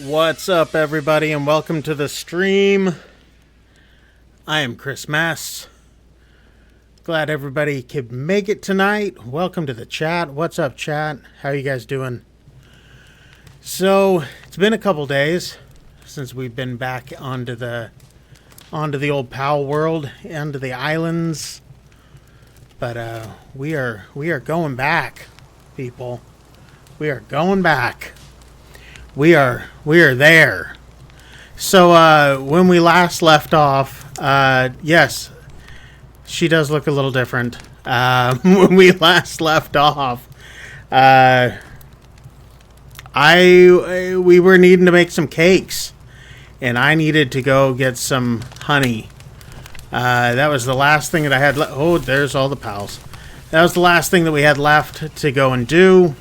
What's up, everybody, and welcome to the stream. I am Chris Mess. Glad everybody could make it tonight. Welcome to the chat. What's up, chat? How you guys doing? So, it's been a couple days since we've been back onto the old Palworld, onto the islands. But we are going back, people. We are going back. We are there. So when we last left off, yes, she does look a little different. When we last left off, we were needing to make some cakes, and I needed to go get some honey. That was the last thing that I had. Oh, there's all the pals. That was the last thing that we had left to go and do.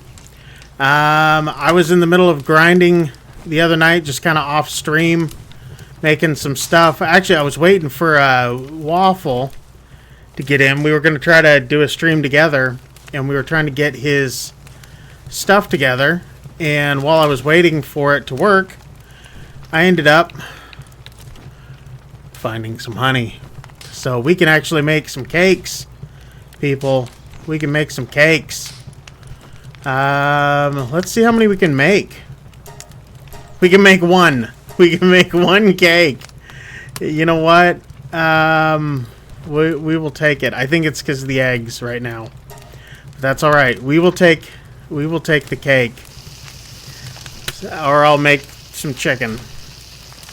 I was in the middle of grinding the other night, just kind of off stream, making some stuff. Actually, I was waiting for Waffle to get in. We were going to try to do a stream together, and we were trying to get his stuff together. And while I was waiting for it to work, I ended up finding some honey. So we can actually make some cakes, people. We can make some cakes. Let's see how many we can make. We can make one. We can make one cake. You know what? We will take it. I think it's because of the eggs right now. But that's all right. We will take the cake. Or I'll make some chicken.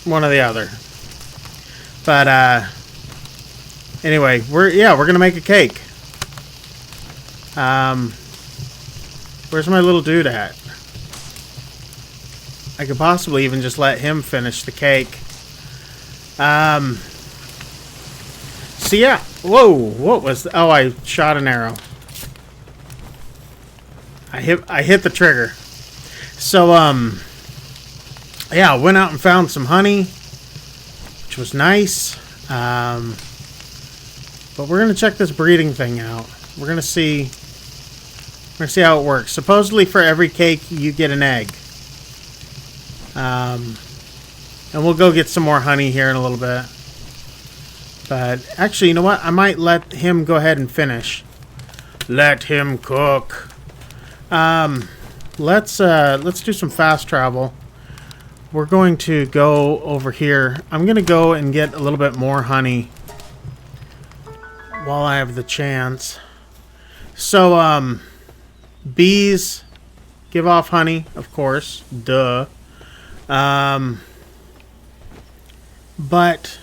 One or the other. But anyway, we're gonna make a cake. Where's my little dude at? I could possibly even just let him finish the cake. So yeah. Whoa, what was... Oh, I shot an arrow. I hit the trigger. So, yeah, I went out and found some honey, which was nice. But we're going to check this breeding thing out. We're going to see how it works. Supposedly for every cake, you get an egg. And we'll go get some more honey here in a little bit. But actually, you know what? I might let him go ahead and finish. Let him cook. Let's do some fast travel. We're going to go over here. I'm going to go and get a little bit more honey while I have the chance. So, bees give off honey, of course. Duh. But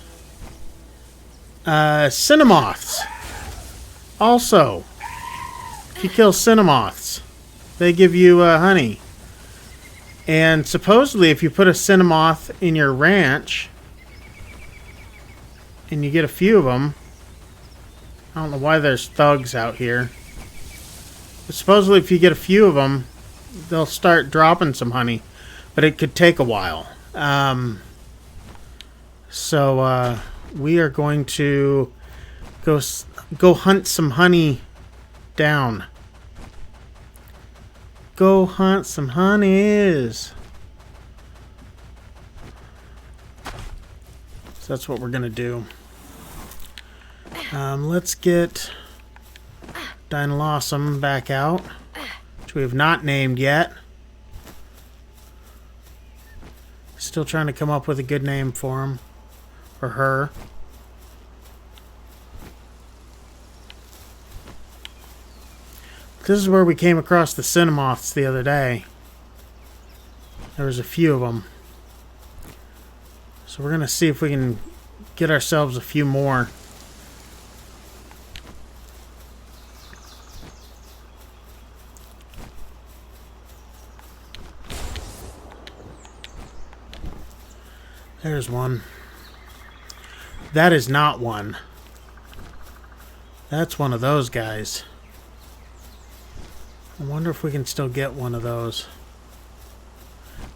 cinnamoths. Also, if you kill cinnamoths, they give you honey. And supposedly, if you put a cinnamoth in your ranch, and you get a few of them, I don't know why there's thugs out here. But supposedly, if you get a few of them, they'll start dropping some honey. But it could take a while. So we are going to go hunt some honey down. Go hunt some honeys. So that's what we're going to do. Let's get Dynalawsome back out, which we have not named yet. Still trying to come up with a good name for him. Or her. This is where we came across the cinnamoths the other day. There was a few of them. So we're going to see if we can get ourselves a few more. There's one. That is not one. That's one of those guys. I wonder if we can still get one of those.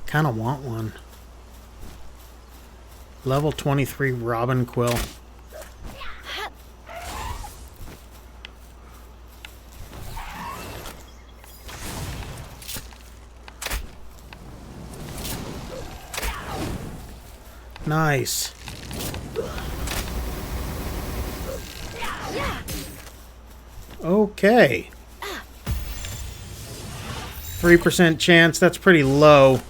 Kind of want one. Level 23 Robin Quill. Nice. Okay. 3% chance. That's pretty low.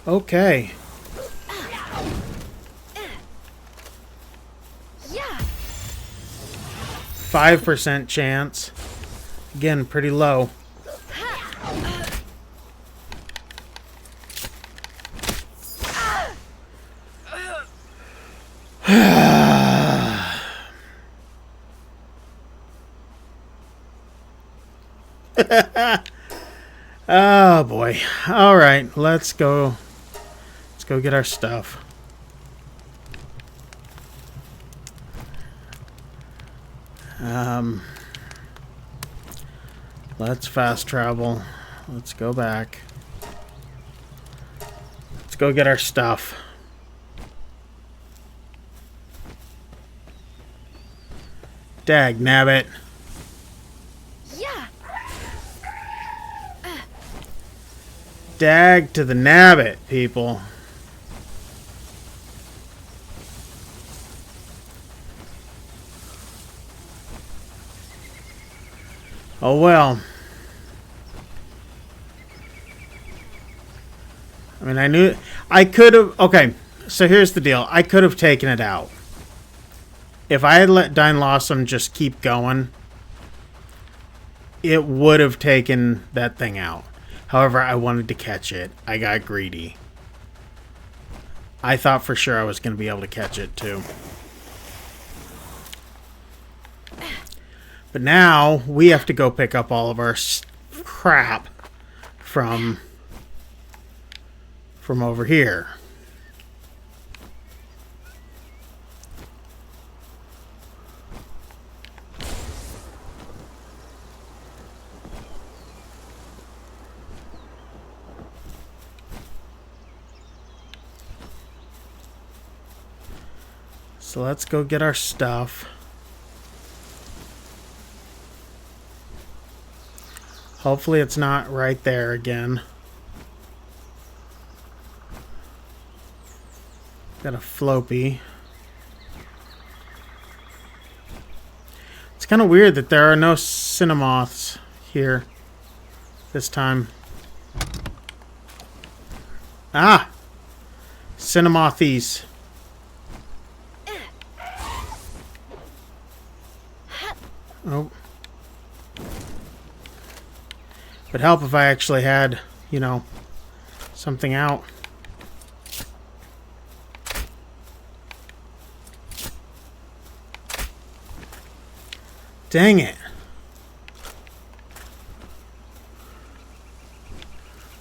Okay. 5% chance. Again, pretty low. Oh boy. All right, let's go. Let's go get our stuff. Let's fast travel. Let's go back. Let's go get our stuff. Dag nabbit. Dag to the nabbit, people. Oh well. I mean, I knew I could have. Okay, so here's the deal. I could have taken it out. If I had let Dine Lawsome just keep going, it would have taken that thing out. However, I wanted to catch it. I got greedy. I thought for sure I was going to be able to catch it too. But now we have to go pick up all of our crap from over here. So let's go get our stuff. Hopefully it's not right there again. Got a floppy. It's kind of weird that there are no Cinemoths here this time. Ah! Cinemothies. Oh. Would help if I actually had, you know, something out. Dang it.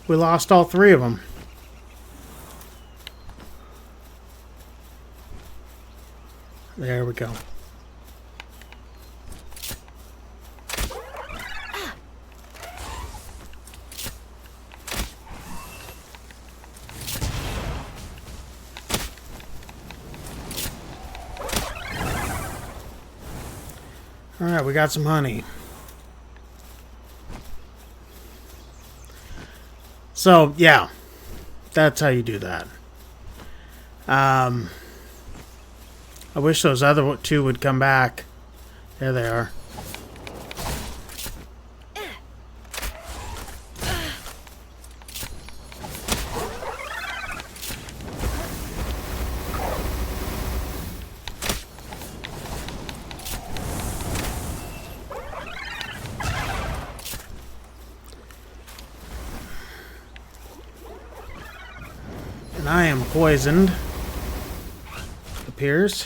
We lost all three of them. There we go. Alright, we got some honey. So, yeah. That's how you do that. I wish those other two would come back. There they are. And I am poisoned. Appears.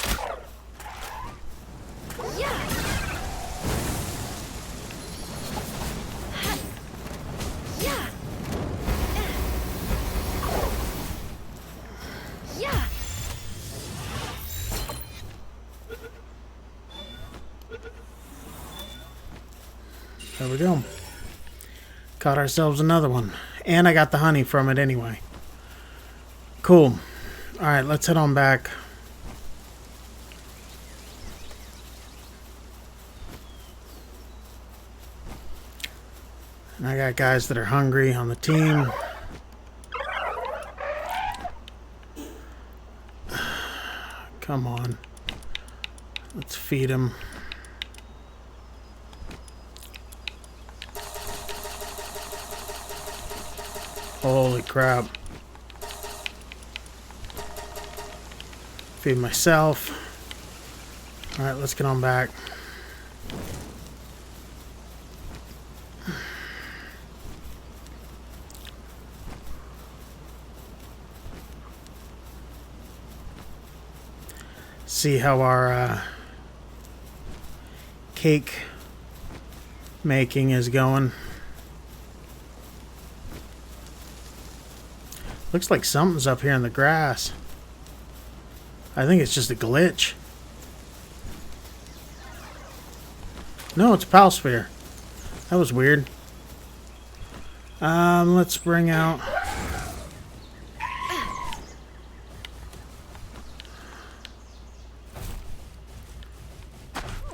There we go. Caught ourselves another one. And I got the honey from it anyway. Cool. Alright, let's head on back. And I got guys that are hungry on the team. Come on. Let's feed him. Holy crap. Feed myself. Alright, let's get on back. See how our cake making is going. Looks like something's up here in the grass. I think it's just a glitch. No, it's a Palsphere. That was weird. Let's bring out...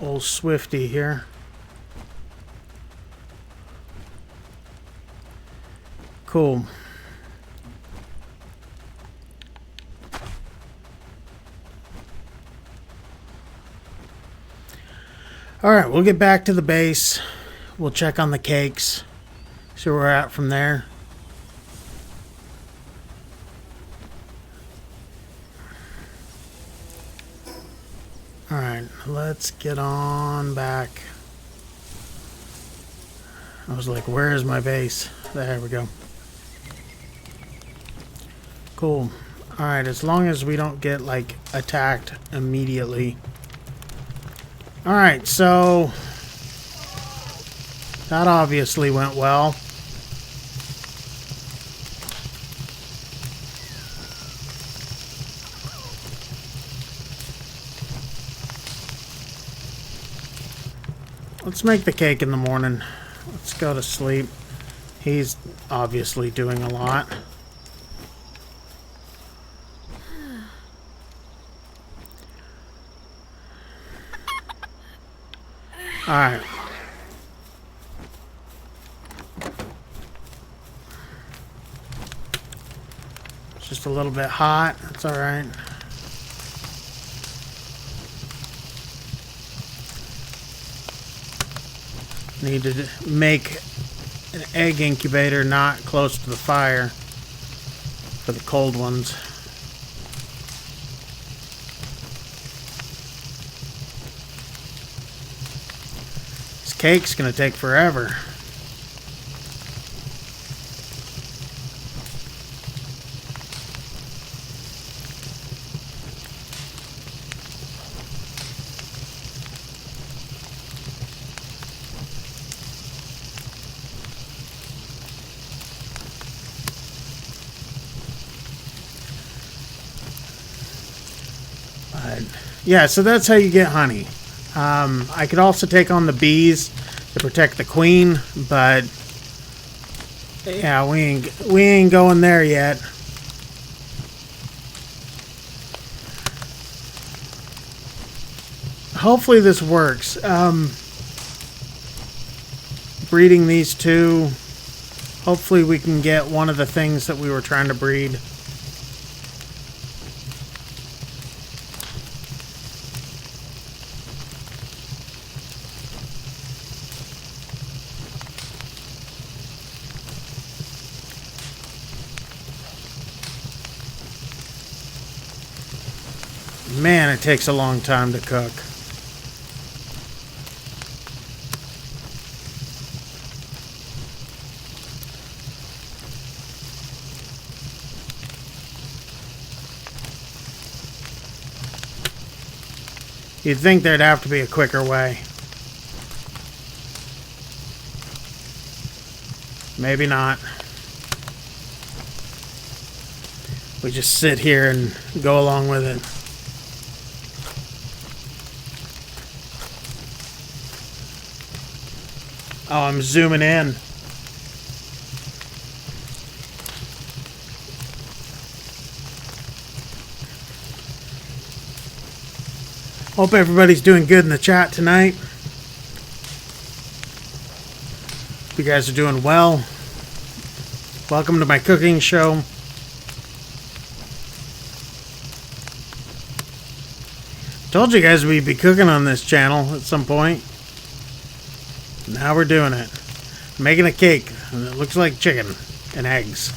old Swifty here. Cool. Alright, we'll get back to the base. We'll check on the cakes. See where we're at from there. Alright, let's get on back. I was like, where is my base? There we go. Cool. Alright, as long as we don't get, like, attacked immediately. Alright, so... that obviously went well. Let's make the cake in the morning. Let's go to sleep. He's obviously doing a lot. Alright. It's just a little bit hot. That's alright. Need to make an egg incubator not close to the fire for the cold ones. This cake's gonna take forever. Yeah, so that's how you get honey. I could also take on the bees to protect the queen, but yeah, we ain't going there yet. Hopefully this works. Breeding these two, hopefully we can get one of the things that we were trying to breed. Man, it takes a long time to cook. You'd think there'd have to be a quicker way. Maybe not. We just sit here and go along with it. Oh, I'm zooming in. Hope everybody's doing good in the chat tonight. You guys are doing well. Welcome to my cooking show. Told you guys we'd be cooking on this channel at some point. Now we're doing it. Making a cake, and it looks like chicken and eggs.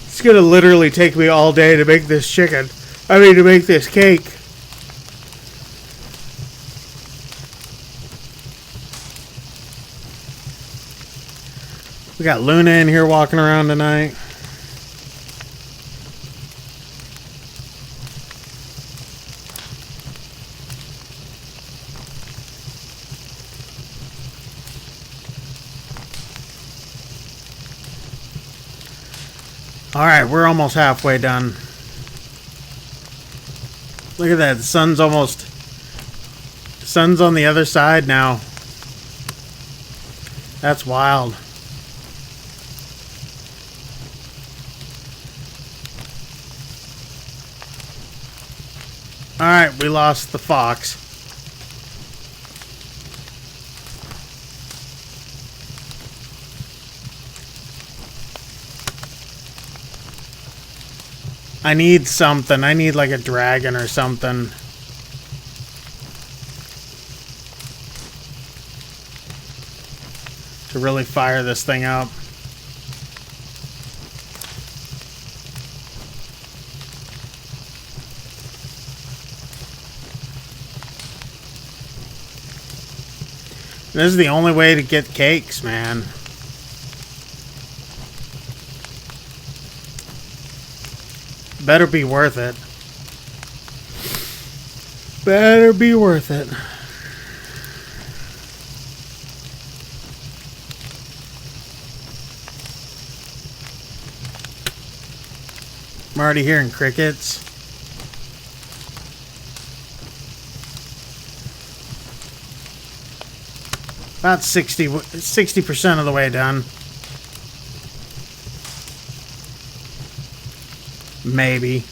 It's gonna literally take me all day to make this chicken. I mean, to make this cake. We got Luna in here walking around tonight. Alright, we're almost halfway done. Look at that, the sun's on the other side now. That's wild. Alright, we lost the fox. I need something. I need like a dragon or something. To really fire this thing up. This is the only way to get cakes, man. Better be worth it. Better be worth it. I'm already hearing crickets. About 60% of the way done. Maybe.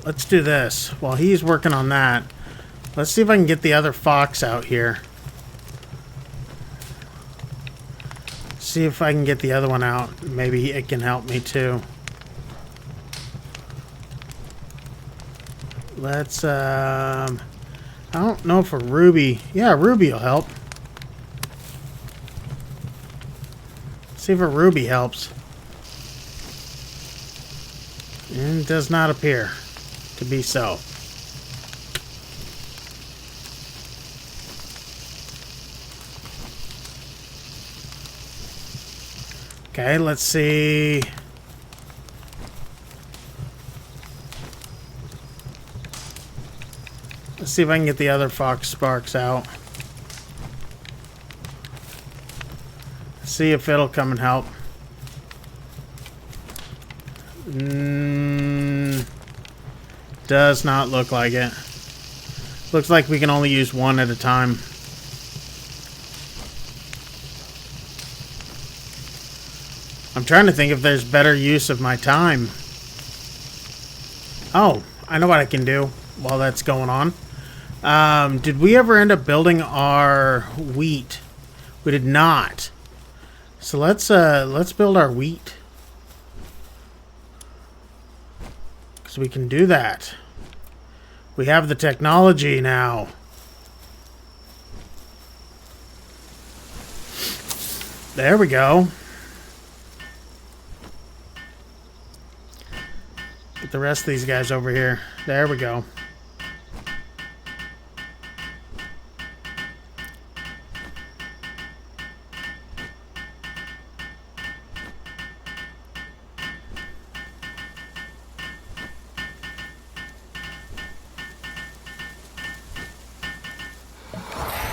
Let's do this. While he's working on that, let's see if I can get the other fox out here. See if I can get the other one out. Maybe it can help me too. Let's, I don't know if a ruby... Yeah, a ruby will help. See if a ruby helps. And it does not appear to be so. Okay, let's see... Let's see if I can get the other fox sparks out. See if it'll come and help. Does not look like it. Looks like we can only use one at a time. I'm trying to think if there's better use of my time. Oh, I know what I can do while that's going on. Did we ever end up building our wheat? We did not. So let's build our wheat. Because we can do that. We have the technology now. There we go. Get the rest of these guys over here. There we go.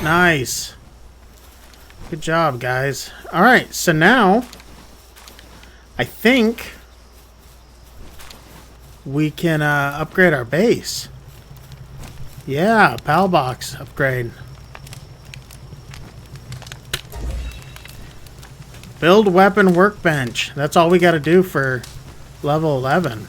Nice. Good job, guys. Alright, so now I think we can upgrade our base. Yeah, PAL box upgrade. Build weapon workbench. That's all we got to do for level 11.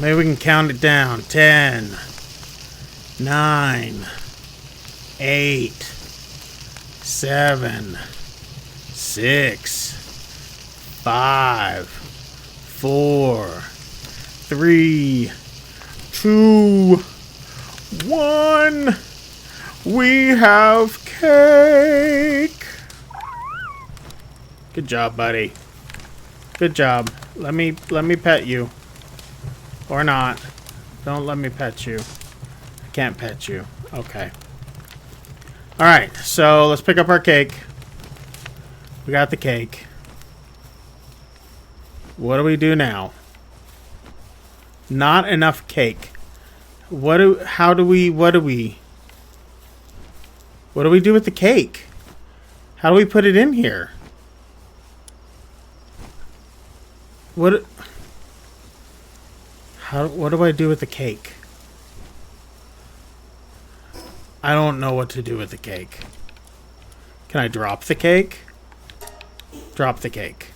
Maybe we can count it down. 10, 9, 8, 7, 6, 5, 4, 3, 2, 1. We have cake. Good job, buddy. Good job. Let me pet you. Or not. Don't let me pet you. I can't pet you. Okay. Alright, so let's pick up our cake. We got the cake. What do we do now? Not enough cake. What do we do with the cake? How do we put it in here? What do I do with the cake? I don't know what to do with the cake. Can I drop the cake? Drop the cake.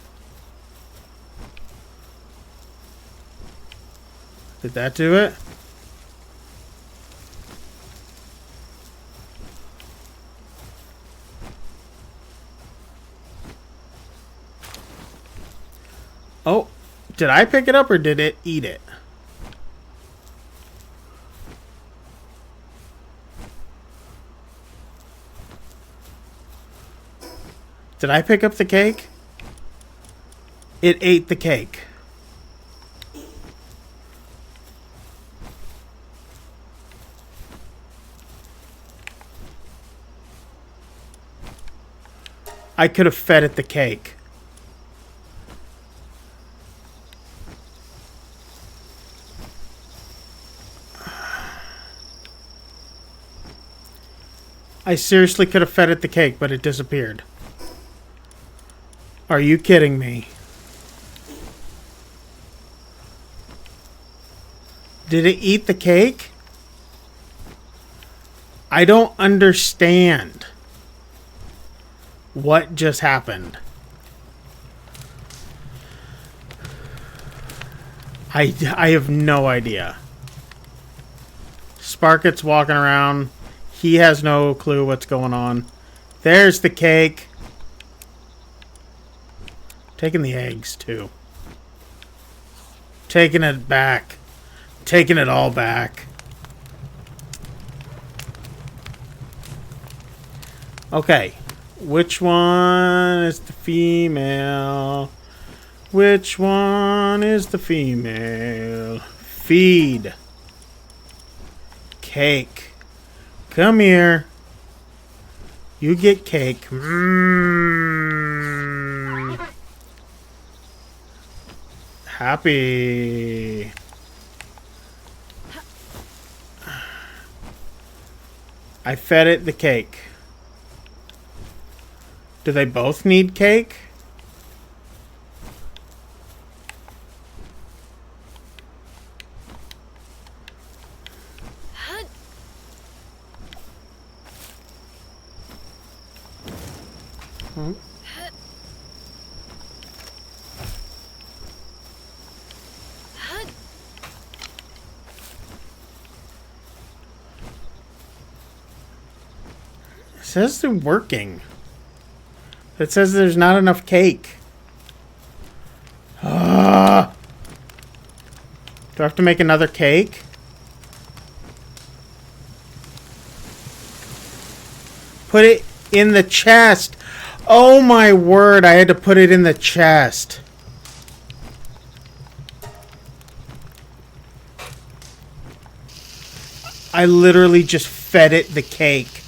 Did that do it? Oh, did I pick it up or did it eat it? Did I pick up the cake? It ate the cake. I could have fed it the cake. I seriously could have fed it the cake, but it disappeared. Are you kidding me? Did it eat the cake? I don't understand what just happened. I have no idea. Sparket's walking around. He has no clue what's going on. There's the cake. Taking the eggs, too. Taking it back. Taking it all back. Okay. Which one is the female? Which one is the female? Feed. Cake. Come here. You get cake. Mmm. Happy. I fed it the cake. Do they both need cake? Hmm? It says they're working. It says there's not enough cake. Do I have to make another cake? Put it in the chest. Oh my word, I had to put it in the chest. I literally just fed it the cake.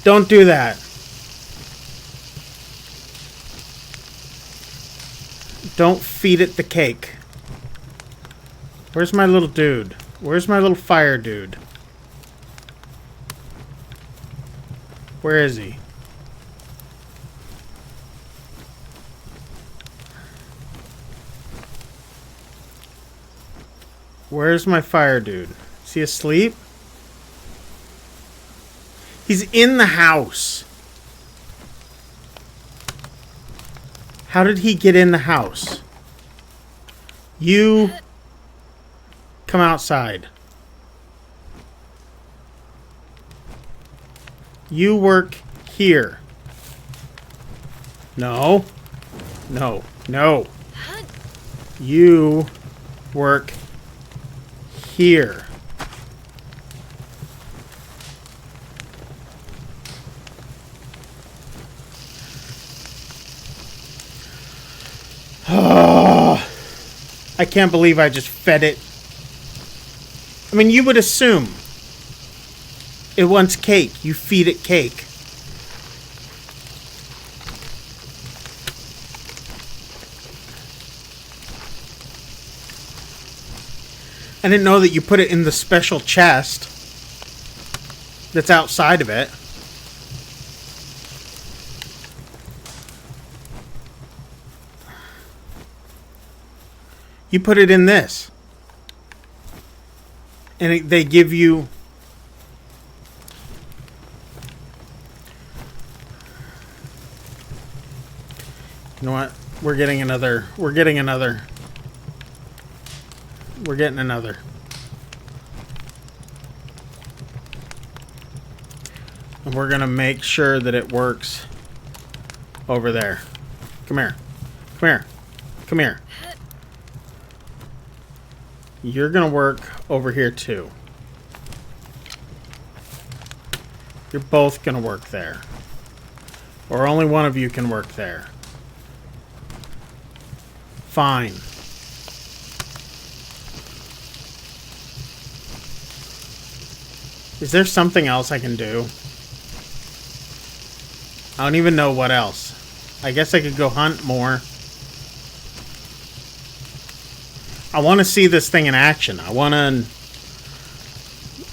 Don't do that. Don't feed it the cake. Where's my little dude? Where's my little fire dude? Where is he? Where's my fire dude? Is he asleep? He's in the house. How did he get in the house? You come outside. You work here. No. No. No. You work here. I can't believe I just fed it. I mean, you would assume it wants cake. You feed it cake. I didn't know that you put it in the special chest that's outside of it. You put it in this. And they give you... You know what? We're getting another. We're getting another. We're getting another. And we're going to make sure that it works over there. Come here. Come here. Come here. You're going to work over here too. You're both going to work there. Or only one of you can work there. Fine. Is there something else I can do? I don't even know what else. I guess I could go hunt more. I want to see this thing in action. I want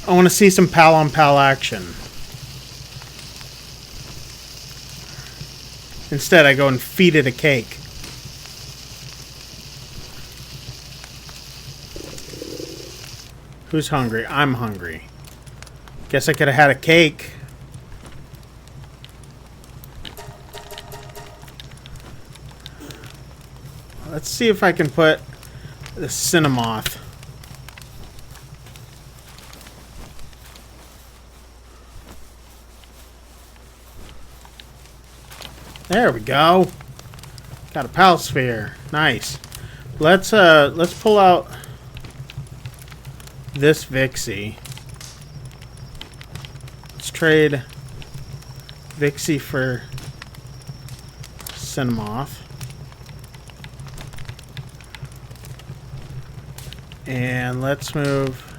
to see some pal-on-pal action. Instead, I go and feed it a cake. Who's hungry? I'm hungry. Guess I could have had a cake. Let's see if I can put the Cinnamoth. There we go. Got a pal sphere. Nice. Let's pull out this Vixie. Let's trade Vixie for Cinnamoth. And let's move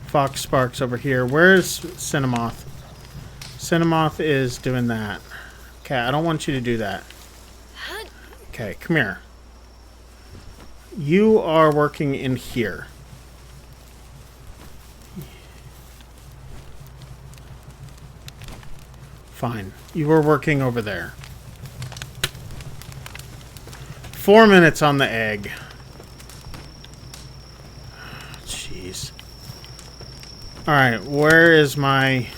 Fox Sparks over here. Where's Cinnamoth? Cinnamoth is doing that. Okay, I don't want you to do that. Okay, come here. You are working in here. Fine. You were working over there. 4 minutes on the egg. Jeez. Alright, where is my...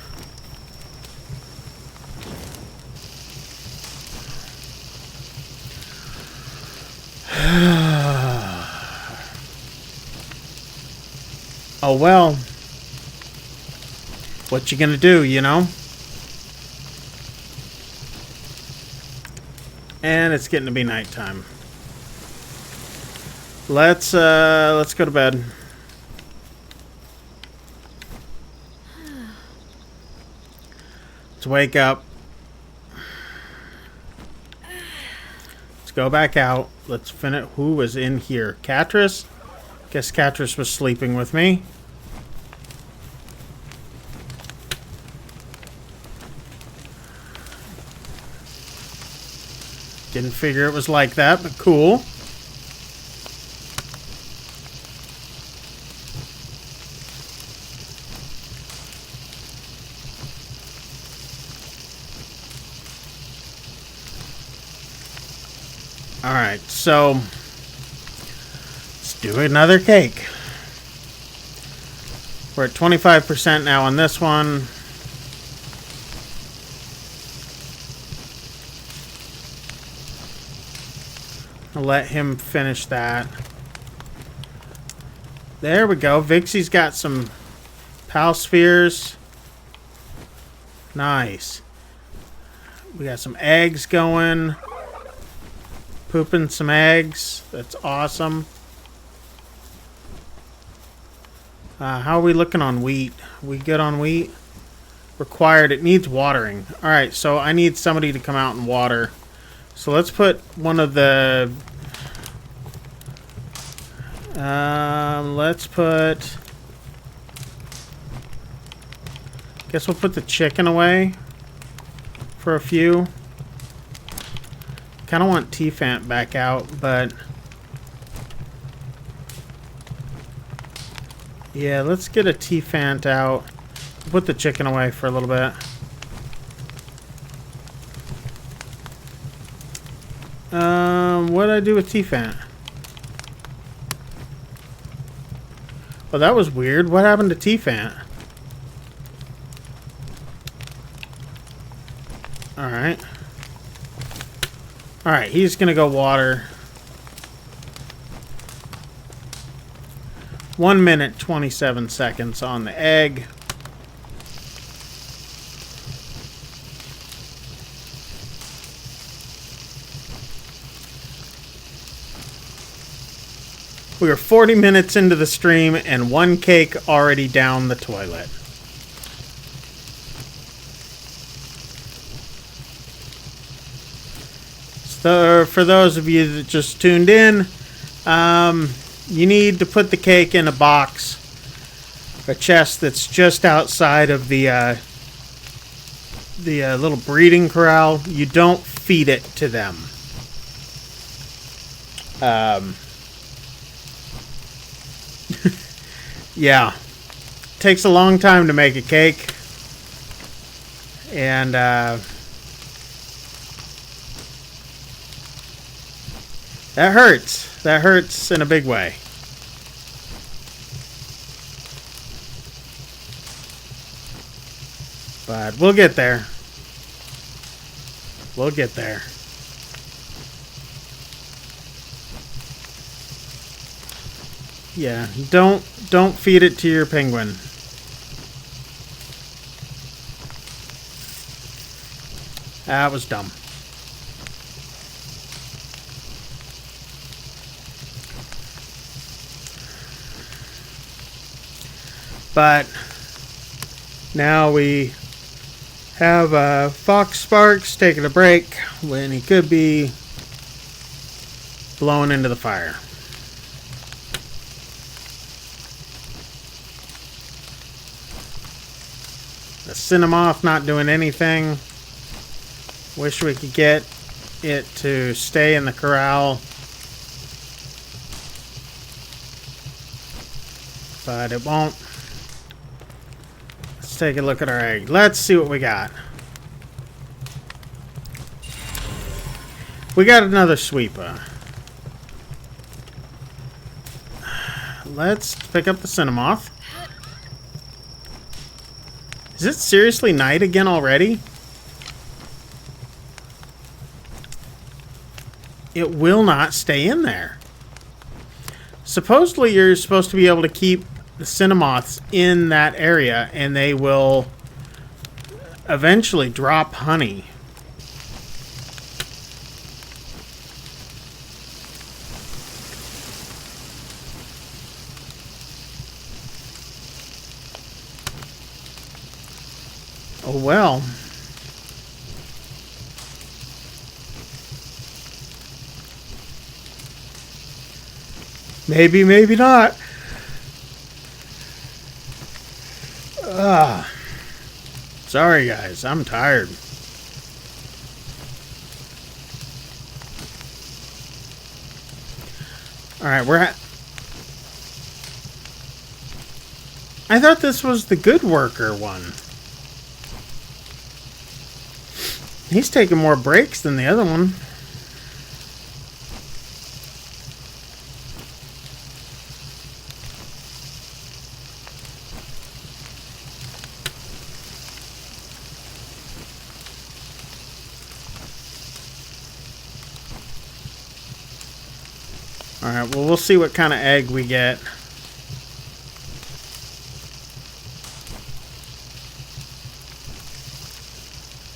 Oh well. What you gonna do, you know? And it's getting to be nighttime. Let's go to bed. Let's wake up. Let's go back out. Let's finish. Who was in here? Catrice? Guess Catrice was sleeping with me. Didn't figure it was like that, but cool. Alright, so let's do another cake. We're at 25% now on this one. I'll let him finish that. There we go. Vixie's got some pal spheres. Nice. We got some eggs going. Pooping some eggs. That's awesome. How are we looking on wheat? We good on wheat? Required. It needs watering. Alright, so I need somebody to come out and water. So let's put one of the... let's put... Guess we'll put the chicken away for a few. Kind of want T-Fant back out, but... Yeah, let's get a T-Fant out. Put the chicken away for a little bit. What did I do with T-Fant? Oh, that was weird. What happened to T-Fant? Alright. Alright, he's gonna go water. 1 minute, 27 seconds on the egg. We are 40 minutes into the stream and one cake already down the toilet. So for those of you that just tuned in, you need to put the cake in a box, a chest that's just outside of the little breeding corral. You don't feed it to them. Yeah, takes a long time to make a cake, and that hurts. That hurts in a big way. But we'll get there. We'll get there. Yeah, don't feed it to your penguin. That was dumb. But now we have Fox Sparks taking a break when he could be blown into the fire. The Cinnamoth not doing anything. Wish we could get it to stay in the corral. But it won't. Let's take a look at our egg. Let's see what we got. We got another sweeper. Let's pick up the Cinnamoth. Is it seriously night again already? It will not stay in there. Supposedly you're supposed to be able to keep the Cinnamoths in that area and they will eventually drop honey. Oh well. Maybe, maybe not. Sorry guys, I'm tired. Alright, we're at... I thought this was the good worker one. He's taking more breaks than the other one. Alright, well, we'll see what kind of egg we get.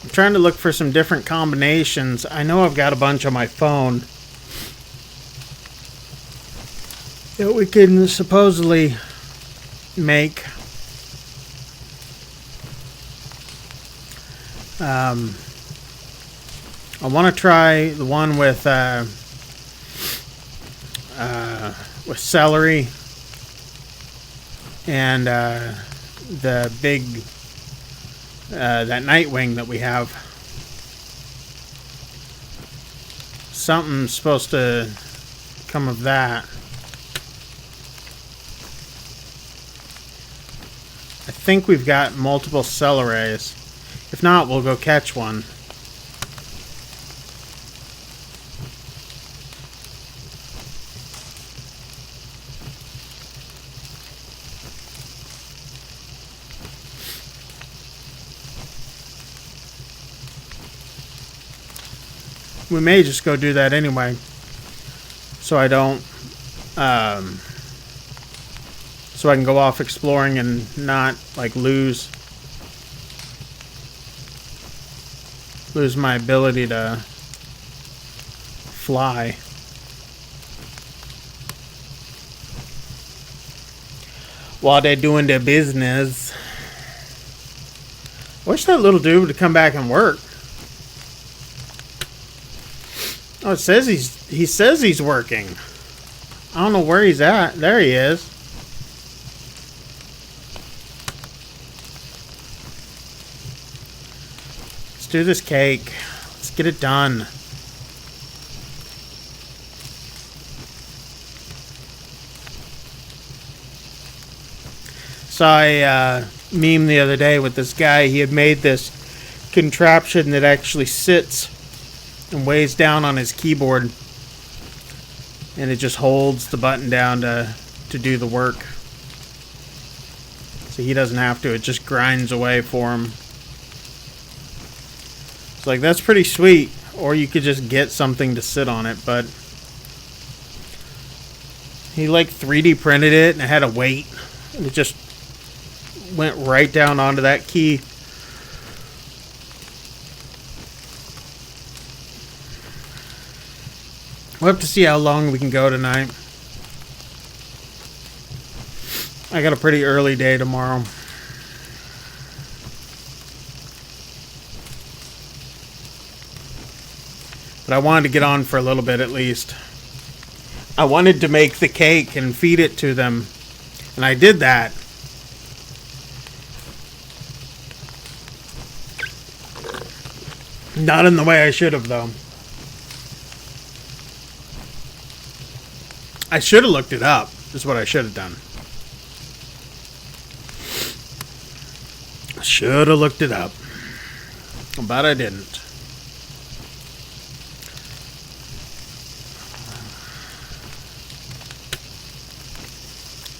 I'm trying to look for some different combinations. I know I've got a bunch on my phone that we can supposedly make. I want to try the one with celery and the big that nightwing that we have. Something's supposed to come of that. I think we've got multiple celeries. If not, we'll go catch one. We may just go do that anyway, so I don't, so I can go off exploring and not like lose my ability to fly. While they're doing their business. I wish that little dude would come back and work. Oh, it says he says he's working. I don't know where he's at. There he is. Let's do this cake. Let's get it done. Saw a meme the other day with this guy. He had made this contraption that actually sits and weighs down on his keyboard, and it just holds the button down to do the work, so he doesn't have to. It just grinds away for him. It's like, that's pretty sweet. Or you could just get something to sit on it, but he like 3D printed it and it had a weight, and it just went right down onto that key. We'll have to see how long we can go tonight. I got a pretty early day tomorrow. But I wanted to get on for a little bit at least. I wanted to make the cake and feed it to them. And I did that. Not in the way I should have, though. I should have looked it up, is what I should have done. Should have looked it up. But I didn't.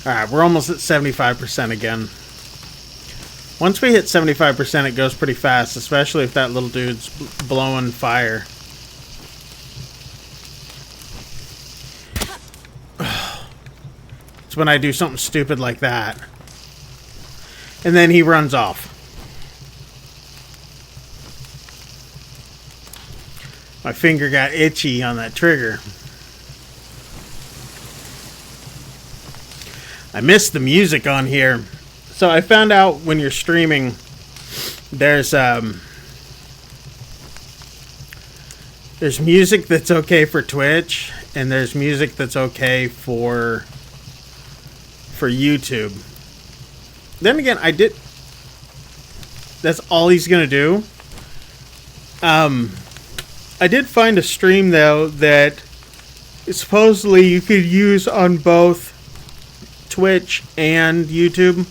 Alright, we're almost at 75% again. Once we hit 75%, it goes pretty fast, especially if that little dude's blowing fire. It's when I do something stupid like that. And then he runs off. My finger got itchy on that trigger. I missed the music on here. So I found out when you're streaming, there's music that's okay for Twitch, and there's music that's okay for YouTube. Then again, that's all he's gonna do. I did find a stream though that supposedly you could use on both Twitch and YouTube.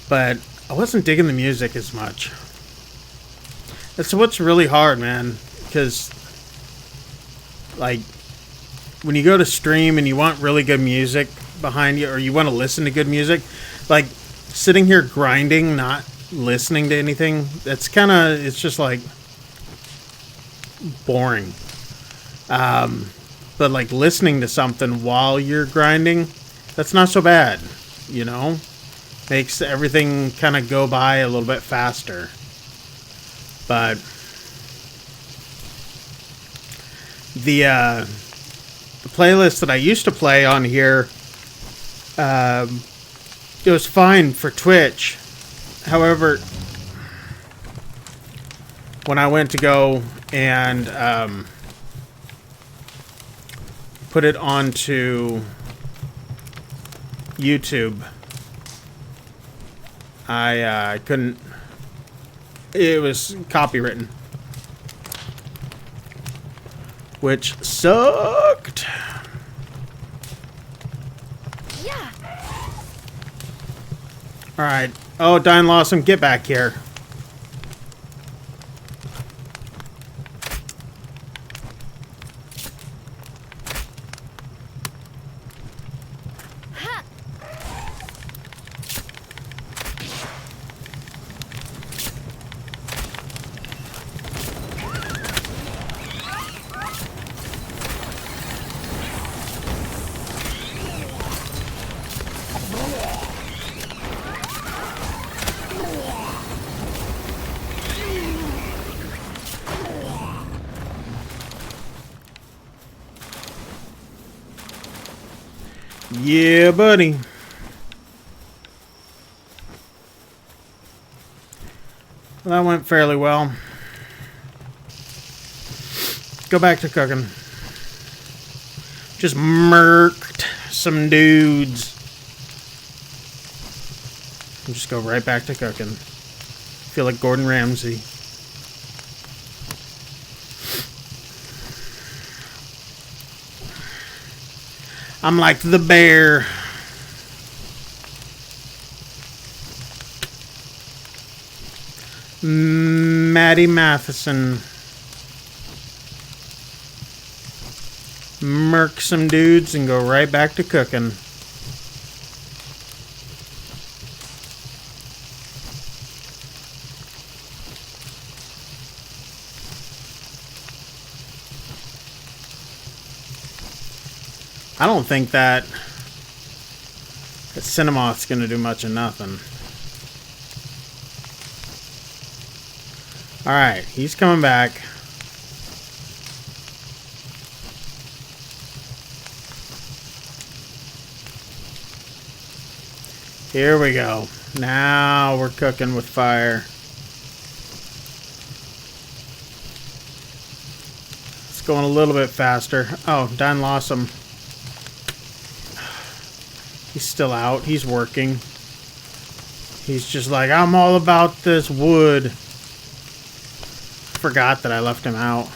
But I wasn't digging the music as much. That's what's really hard, man. Because, like, when you go to stream and you want really good music behind you, or you want to listen to good music, like, sitting here grinding, not listening to anything, that's kind of, it's just like, boring. But like listening to something while you're grinding, that's not so bad, you know? Makes everything kind of go by a little bit faster. But the playlist that I used to play on here, it was fine for Twitch. However, when I went to go and put it onto YouTube, I couldn't. It was copywritten, which sucked. Yeah. All right. Oh, Dine Lawson, get back here. Yeah, buddy. Well, that went fairly well. Go back to cooking. Just murked some dudes. And just go right back to cooking. Feel like Gordon Ramsay. I'm like the bear. Maddie Matheson. Murk some dudes and go right back to cooking. I don't think that Cinemoth's going to do much of nothing. Alright, he's coming back. Here we go. Now we're cooking with fire. It's going a little bit faster. Oh, Don lost him. He's still out. He's working. He's just like, I'm all about this wood. Forgot that I left him out.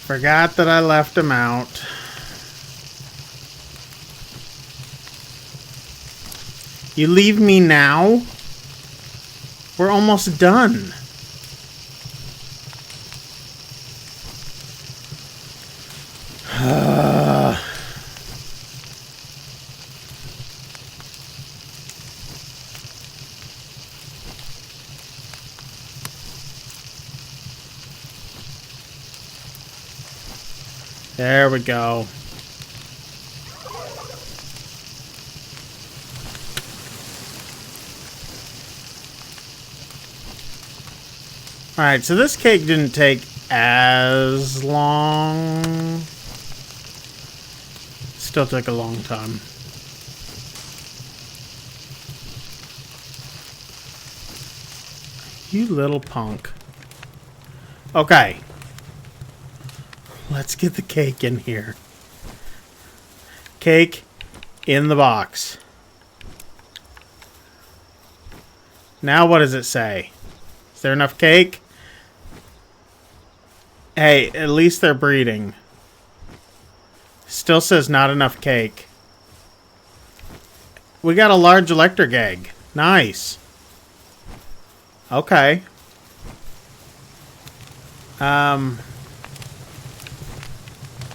Forgot that I left him out. You leave me now? We're almost done. There we go. Alright, so this cake didn't take as long. Still took a long time. You little punk. Okay. Let's get the cake in here. Cake in the box. Now what does it say? Is there enough cake? Hey, at least they're breeding. Still says not enough cake. We got a large electric egg. Nice. Okay.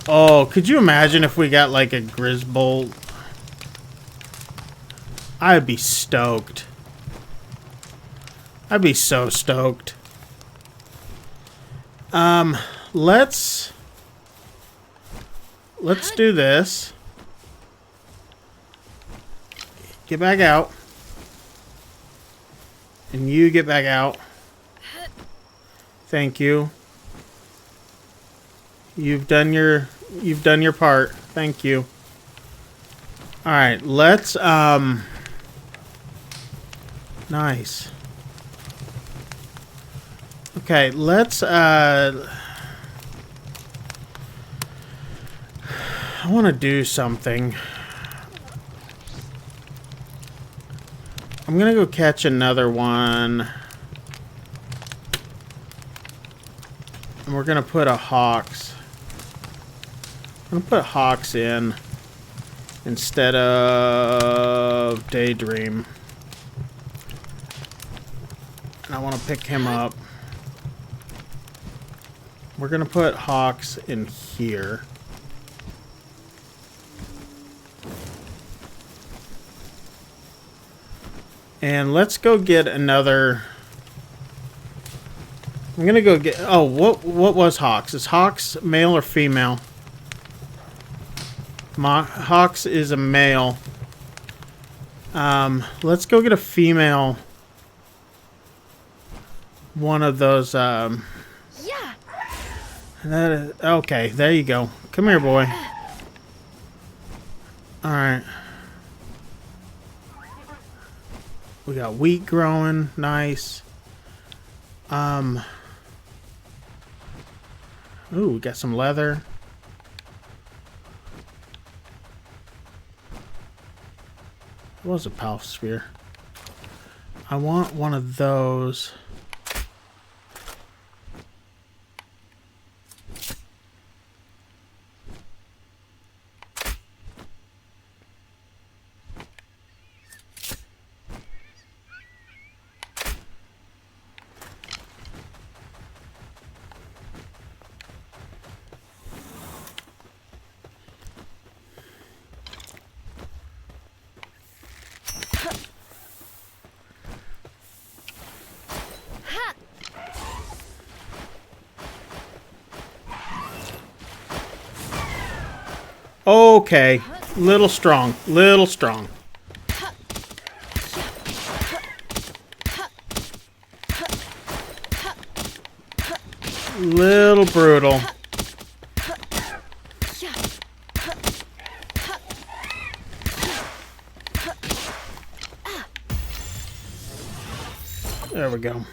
Oh, could you imagine if we got like a Grizzbolt? I'd be stoked. I'd be so stoked. Let's do this. Get back out. And you get back out. Thank you. You've done your part. Thank you. All right, let's nice. Okay, let's I want to do something. I'm going to go catch another one. And we're going to put a Hawks. I'm going to put Hawks in instead of Daydream. And I want to pick him up. We're going to put Hawks in here. And let's go get another. I'm gonna go get. Oh, what was Hawks? Is Hawks male or female? Hawks is a male. Let's go get a female. One of those. Yeah. That is okay. There you go. Come here, boy. All right. We got wheat growing, nice. Ooh, we got some leather. What was a pal sphere? I want one of those. Okay, little strong, little strong. Little brutal. There we go.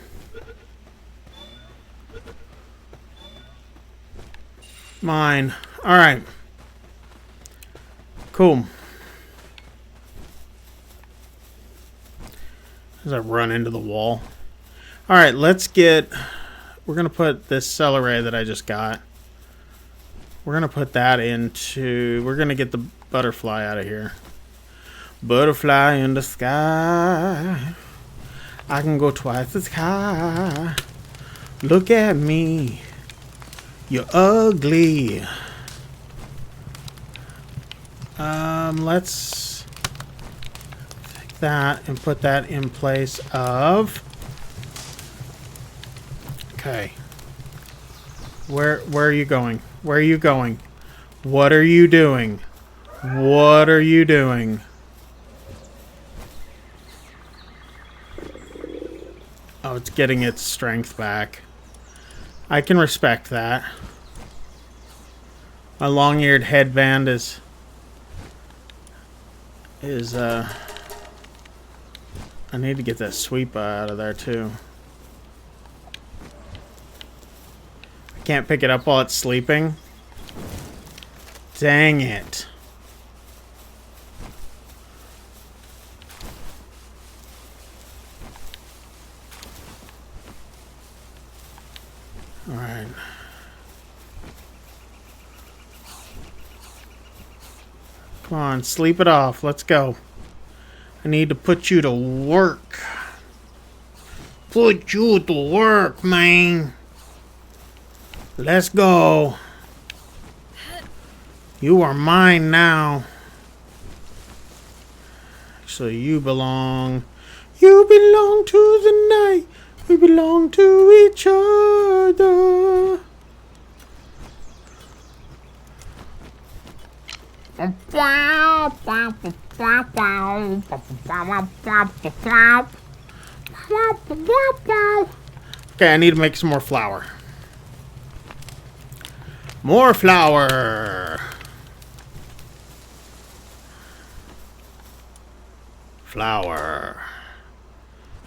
Mine. All right. Cool. As I run into the wall. All right, let's get. We're gonna put this celery that I just got. We're gonna put that into. We're gonna get the butterfly out of here. Butterfly in the sky. I can go twice as high. Look at me. You're ugly. Let's take that and put that in place of. Okay. Where are you going? Where are you going? What are you doing? What are you doing? Oh, it's getting its strength back. I can respect that. My long-eared headband is I need to get that sweep out of there too. I can't pick it up while it's sleeping. Dang it. All right. Come on, sleep it off. Let's go. I need to put you to work. Put you to work, man. Let's go. You are mine now. Actually, you belong to the night. We belong to each other. Okay, I need to make some more flour. More flour. Flour.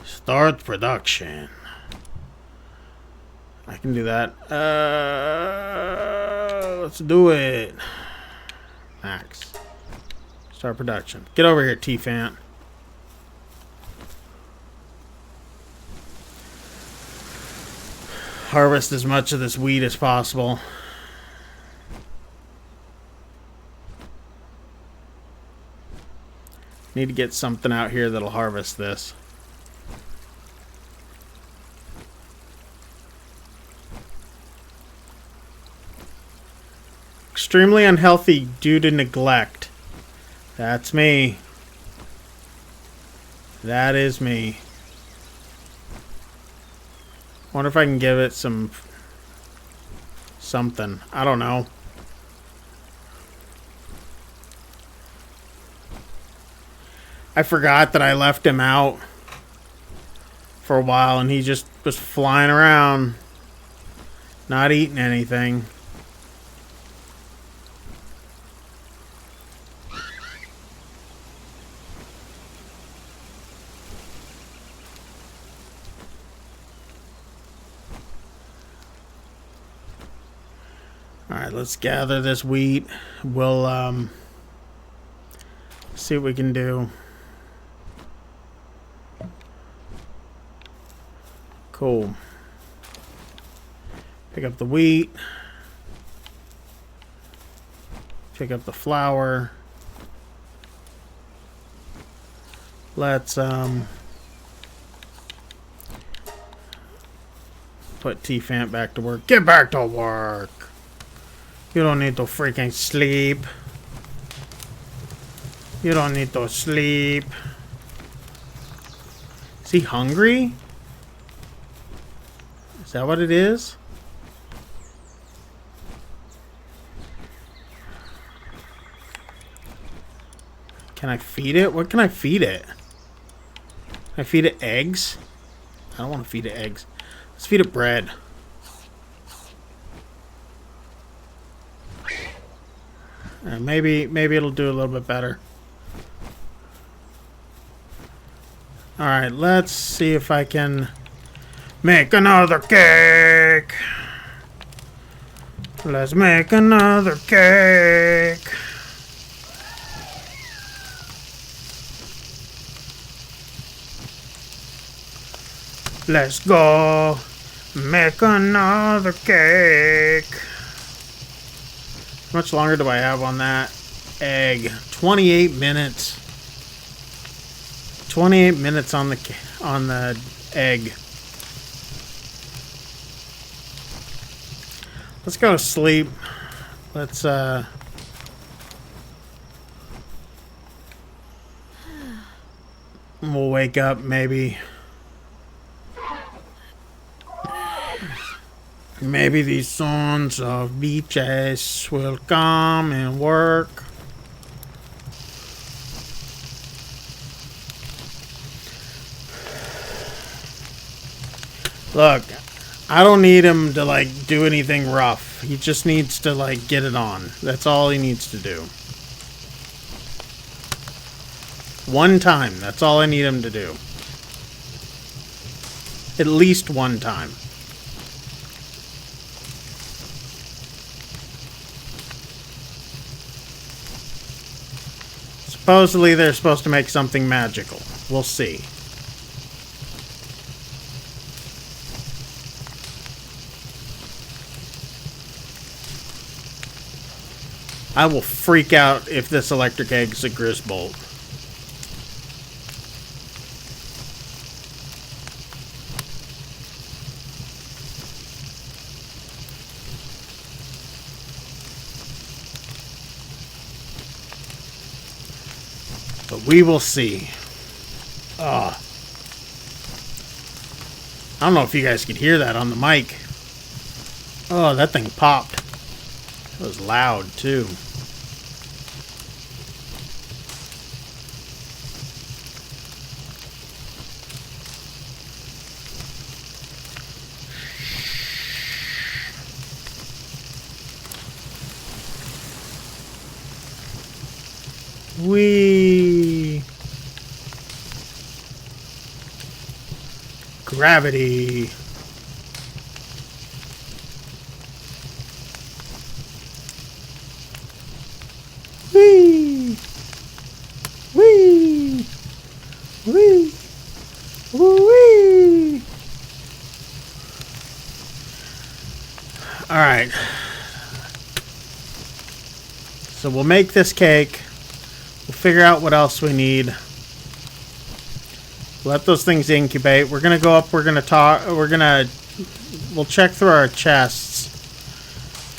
Start production. I can do that. Let's do it. Max. Start production. Get over here, T-Fant. Harvest as much of this wheat as possible. Need to get something out here that'll harvest this. Extremely unhealthy due to neglect. That's me. That is me. Wonder if I can give it something. I don't know. I forgot that I left him out for a while and he just was flying around, not eating anything. Alright, let's gather this wheat. We'll see what we can do. Cool. Pick up the wheat. Pick up the flour. Let's put T-Fant back to work. Get back to work. You don't need to freaking sleep. You don't need to sleep. Is he hungry? Is that what it is? Can I feed it? What can I feed it? Can I feed it eggs? I don't want to feed it eggs. Let's feed it bread. Maybe it'll do a little bit better. Alright, let's see if I can make another cake. Let's make another cake. Let's go make another cake. How much longer do I have on that egg? 28 minutes. 28 minutes on the egg. Let's go to sleep. Let's we'll wake up maybe. Maybe these sons of bitches will come and work. Look, I don't need him to like do anything rough. He just needs to like get it on. That's all he needs to do. One time. That's all I need him to do. At least one time. Supposedly they're supposed to make something magical. We'll see. I will freak out if this electric egg's a Grisbolt. But we will see. I don't know if you guys could hear that on the mic. Oh, that thing popped. It was loud, too. Whee! Gravity. Whee! Whee! Whee! Whee! All right. So we'll make this cake. We'll figure out what else we need. Let those things incubate. We're gonna go up. We're gonna talk. We'll check through our chests.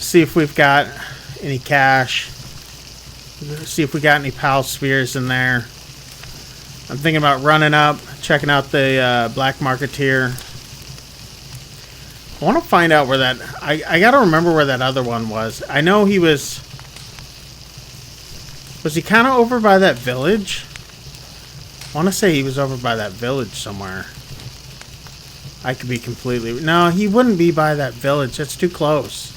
See if we've got any cash. See if we got any PAL spheres in there. I'm thinking about running up, checking out the black marketeer. I want to find out where that... I gotta remember where that other one was. I know he was... Was he kind of over by that village? I want to say he was over by that village somewhere. I could be completely... No, he wouldn't be by that village. That's too close.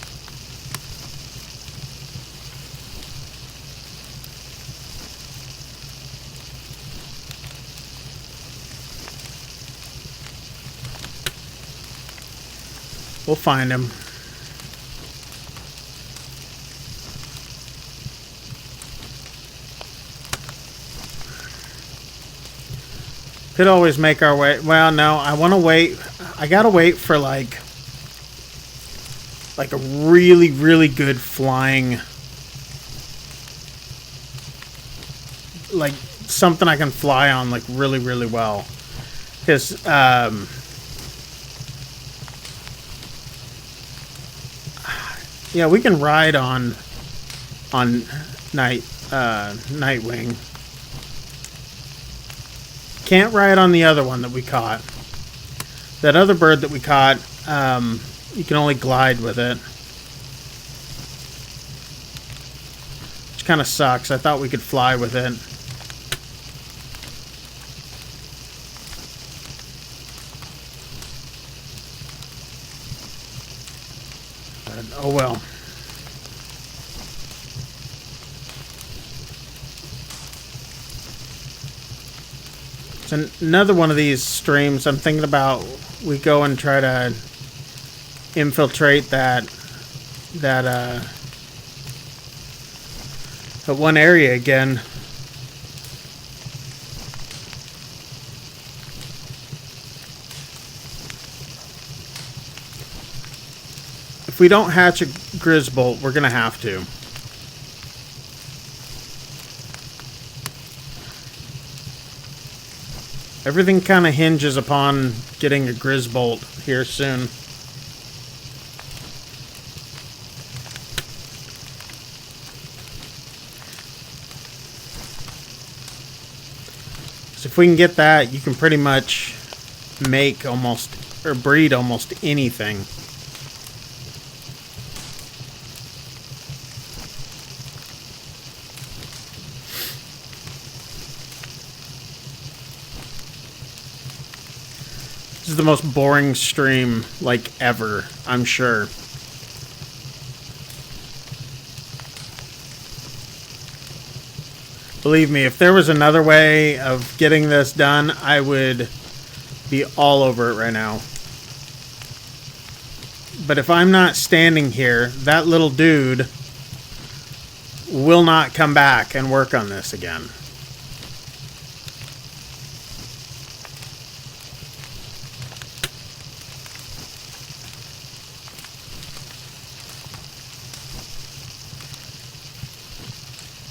We'll find him. Could always make our way. Well, no, I want to wait. I gotta wait for like a really, really good flying, like something I can fly on like really, really well. Because yeah, we can ride on Nightwing. Can't ride on the other one that we caught. That other bird that we caught, you can only glide with it. Which kind of sucks. I thought we could fly with it. But, oh well. It's another one of these streams I'm thinking about. We go and try to infiltrate that one area again. If we don't hatch a Grizzbolt, we're gonna have to. Everything kind of hinges upon getting a Grizzbolt here soon. So if we can get that, you can pretty much make almost, or breed almost anything. This is the most boring stream, like, ever, I'm sure. Believe me, if there was another way of getting this done, I would be all over it right now. But if I'm not standing here, that little dude will not come back and work on this again.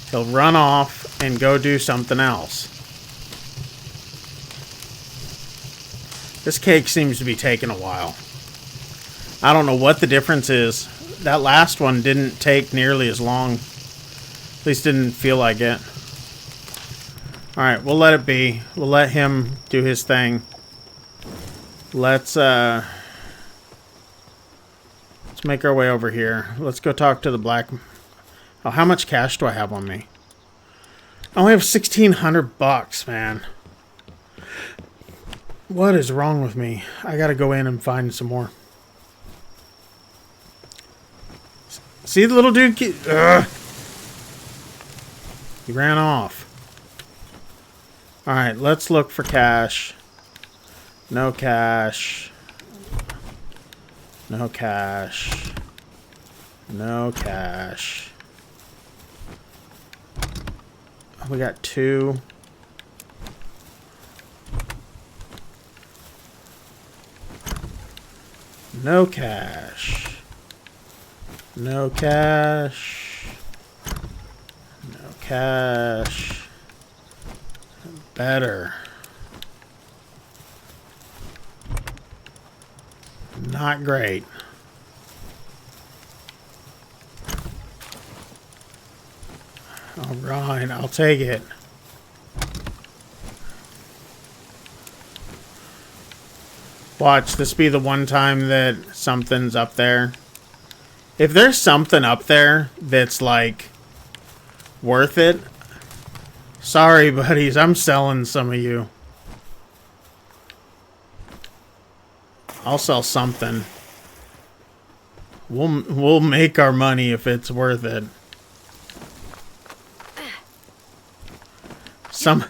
He'll run off and go do something else. This cake seems to be taking a while. I don't know what the difference is. That last one didn't take nearly as long. At least didn't feel like it. Alright, we'll let it be. We'll let him do his thing. Let's make our way over here. Let's go talk to the black... Oh, how much cash do I have on me? I only have $1,600, man. What is wrong with me? I gotta go in and find some more. See the little dude? Ugh. He ran off. Alright, let's look for cash. No cash. No cash. No cash. We got 2. No cash. No cash. No cash. Better. Not great. Alright, I'll take it. Watch, this be the one time that something's up there. If there's something up there that's, like, worth it, sorry, buddies, I'm selling some of you. I'll sell something. We'll make our money if it's worth it.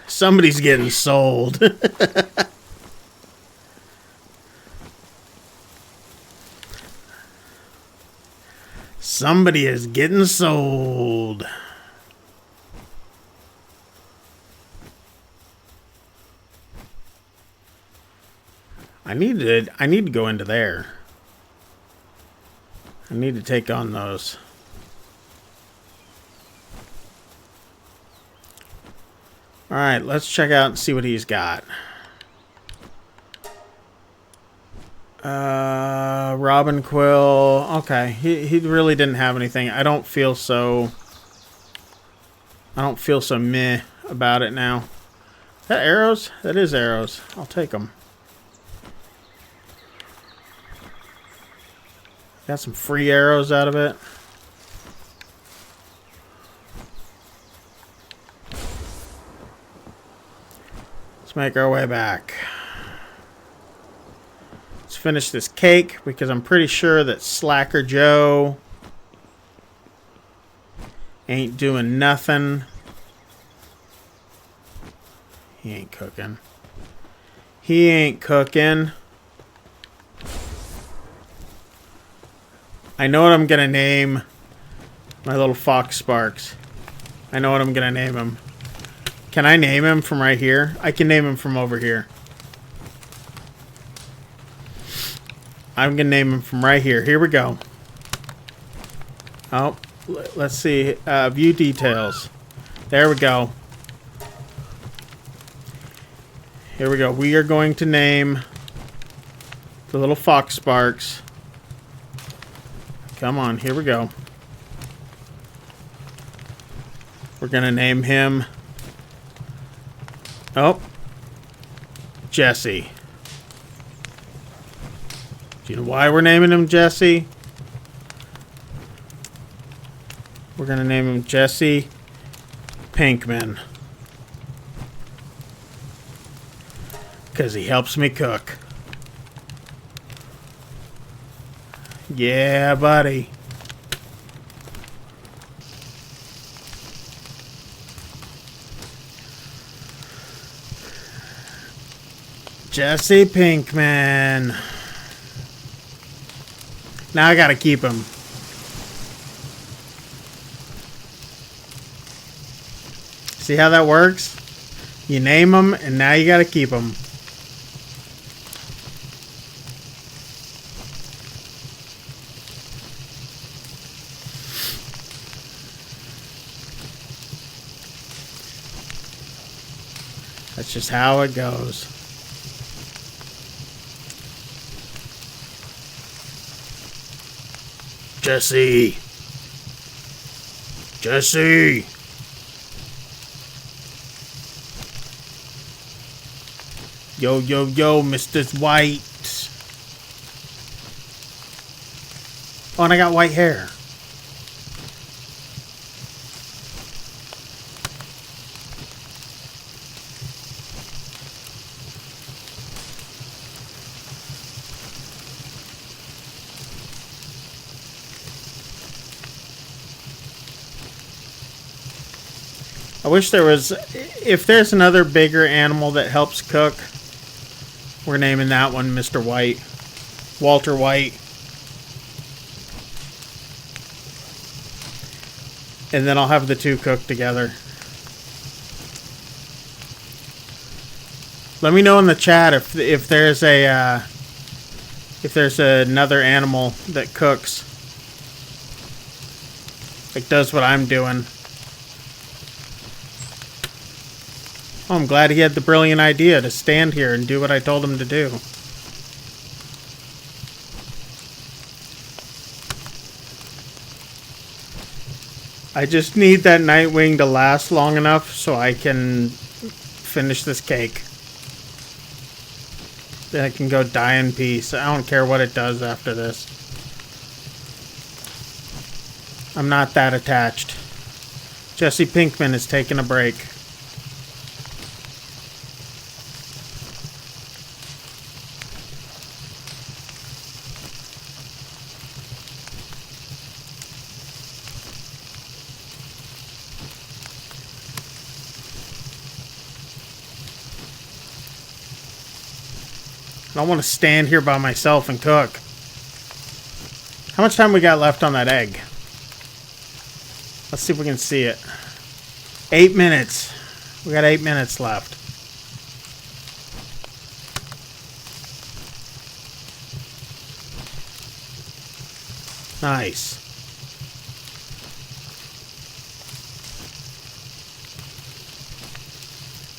Somebody's getting sold. Somebody is getting sold. I need to go into there. I need to take on those. Alright, let's check out and see what he's got. Robin Quill. Okay, he really didn't have anything. I don't feel so meh about it now. Is that arrows? That is arrows. I'll take them. Got some free arrows out of it. Let's make our way back. Let's finish this cake because I'm pretty sure that Slacker Joe ain't doing nothing. He ain't cooking. He ain't cooking. I know what I'm gonna name my little Fox Sparks. I know what I'm gonna name him. Can I name him from right here? I can name him from over here. I'm gonna name him from right here. Here we go. Oh, let's see. View details. There we go. Here we go. We are going to name the little Fox Sparks. Come on, here we go. We're gonna name him... Oh. Jesse. Do you know why we're naming him Jesse? We're gonna name him Jesse Pinkman. Because he helps me cook. Yeah, buddy. Jesse Pinkman. Now I gotta keep him. See how that works? You name him, and now you gotta keep him. That's just how it goes. Jesse. Jesse. Yo, yo, yo, Mr. White. Oh, and I got white hair. I wish there was... If there's another bigger animal that helps cook, we're naming that one Mr. White. Walter White. And then I'll have the two cook together. Let me know in the chat if there's a if there's another animal that cooks, like does what I'm doing. Oh, I'm glad he had the brilliant idea to stand here and do what I told him to do. I just need that Nightwing to last long enough so I can finish this cake. Then I can go die in peace. I don't care what it does after this. I'm not that attached. Jesse Pinkman is taking a break. I don't want to stand here by myself and cook. How much time we got left on that egg? Let's see if we can see it. 8 minutes. We got 8 minutes left. Nice.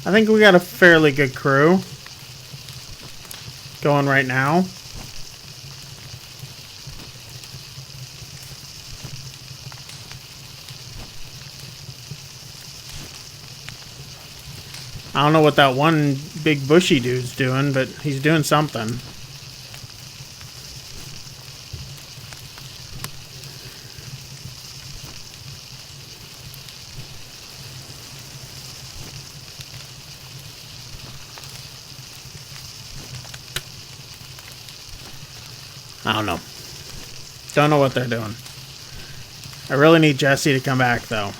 I think we got a fairly good crew going right now. I don't know what that one big bushy dude's doing, but he's doing something. I don't know. Don't know what they're doing. I really need Jesse to come back, though.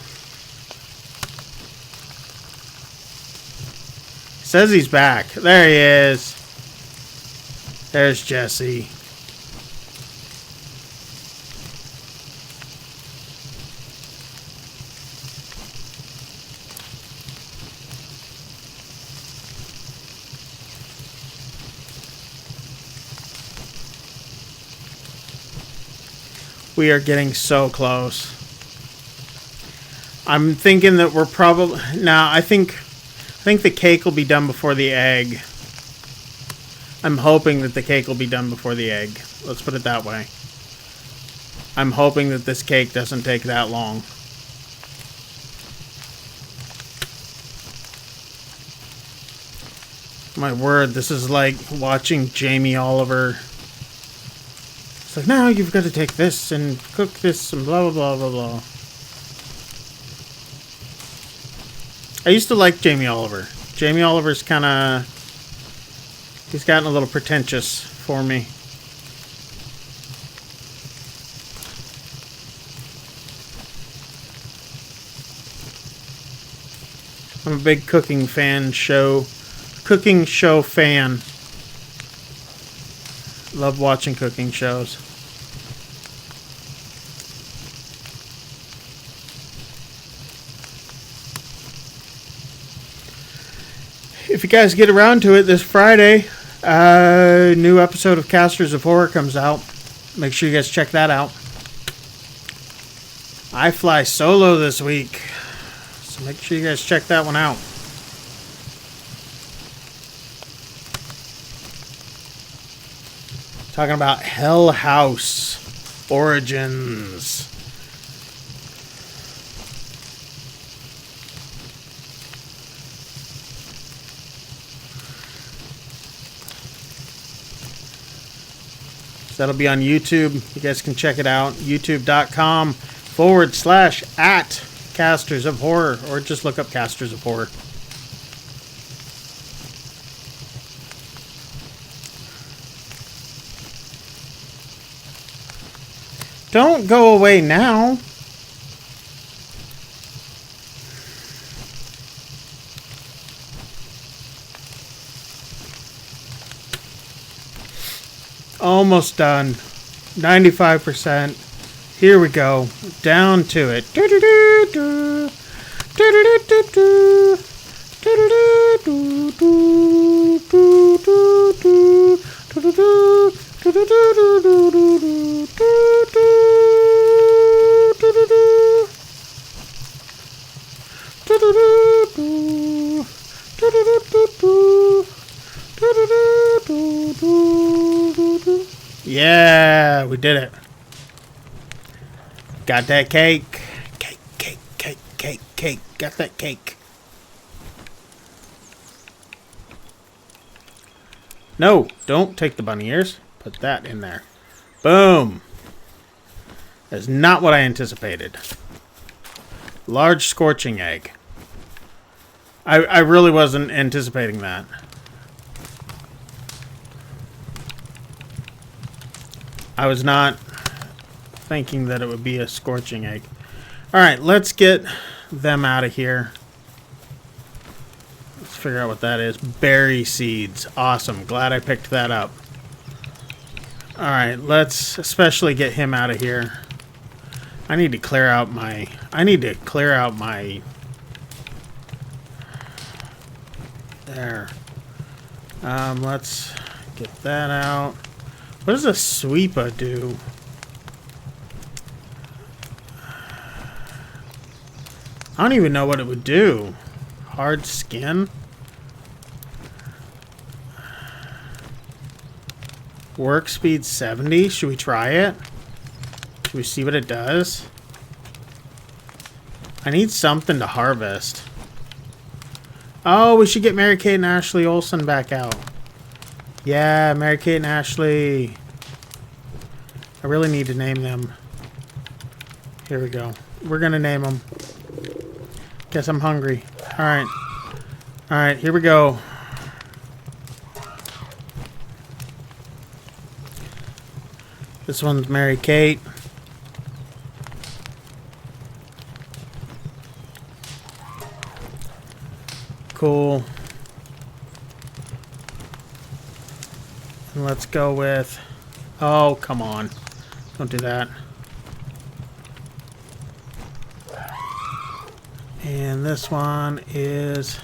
Says he's back. There he is. There's Jesse. We are getting so close. I'm thinking that we're probably... Now, I think the cake will be done before the egg. I'm hoping that the cake will be done before the egg. Let's put it that way. I'm hoping that this cake doesn't take that long. My word, this is like watching Jamie Oliver. It's like, now you've got to take this and cook this and blah, blah, blah, blah, blah. I used to like Jamie Oliver. Jamie Oliver's kind of... He's gotten a little pretentious for me. I'm a big cooking show fan. Love watching cooking shows. If you guys get around to it this Friday, new episode of Casters of Horror comes out. Make sure you guys check that out. I fly solo this week, so make sure you guys check that one out. Talking about Hell House Origins. That'll be on YouTube. You guys can check it out. youtube.com/@Casters of Horror, or just look up Casters of Horror. Don't go away now. Almost done. 95%. Here we go. Down to it. Yeah, we did it. Got that cake. Cake, cake, cake, cake, cake. Got that cake. No, don't take the bunny ears. Put that in there. Boom. That's not what I anticipated. Large scorching egg. I really wasn't anticipating that. I was not thinking that it would be a scorching egg. Alright, let's get them out of here. Let's figure out what that is. Berry seeds. Awesome. Glad I picked that up. Alright, let's especially get him out of here. I need to clear out my... There. Let's get that out. What does a sweeper do? I don't even know what it would do. Hard skin? Work speed 70? Should we try it? Should we see what it does? I need something to harvest. Oh, we should get Mary-Kate and Ashley Olsen back out. Yeah, Mary-Kate and Ashley. I really need to name them. Here we go. We're gonna name them. Guess I'm hungry. Alright. Alright, here we go. This one's Mary-Kate. Cool. And let's go with... Oh, come on. Don't do that. And this one is...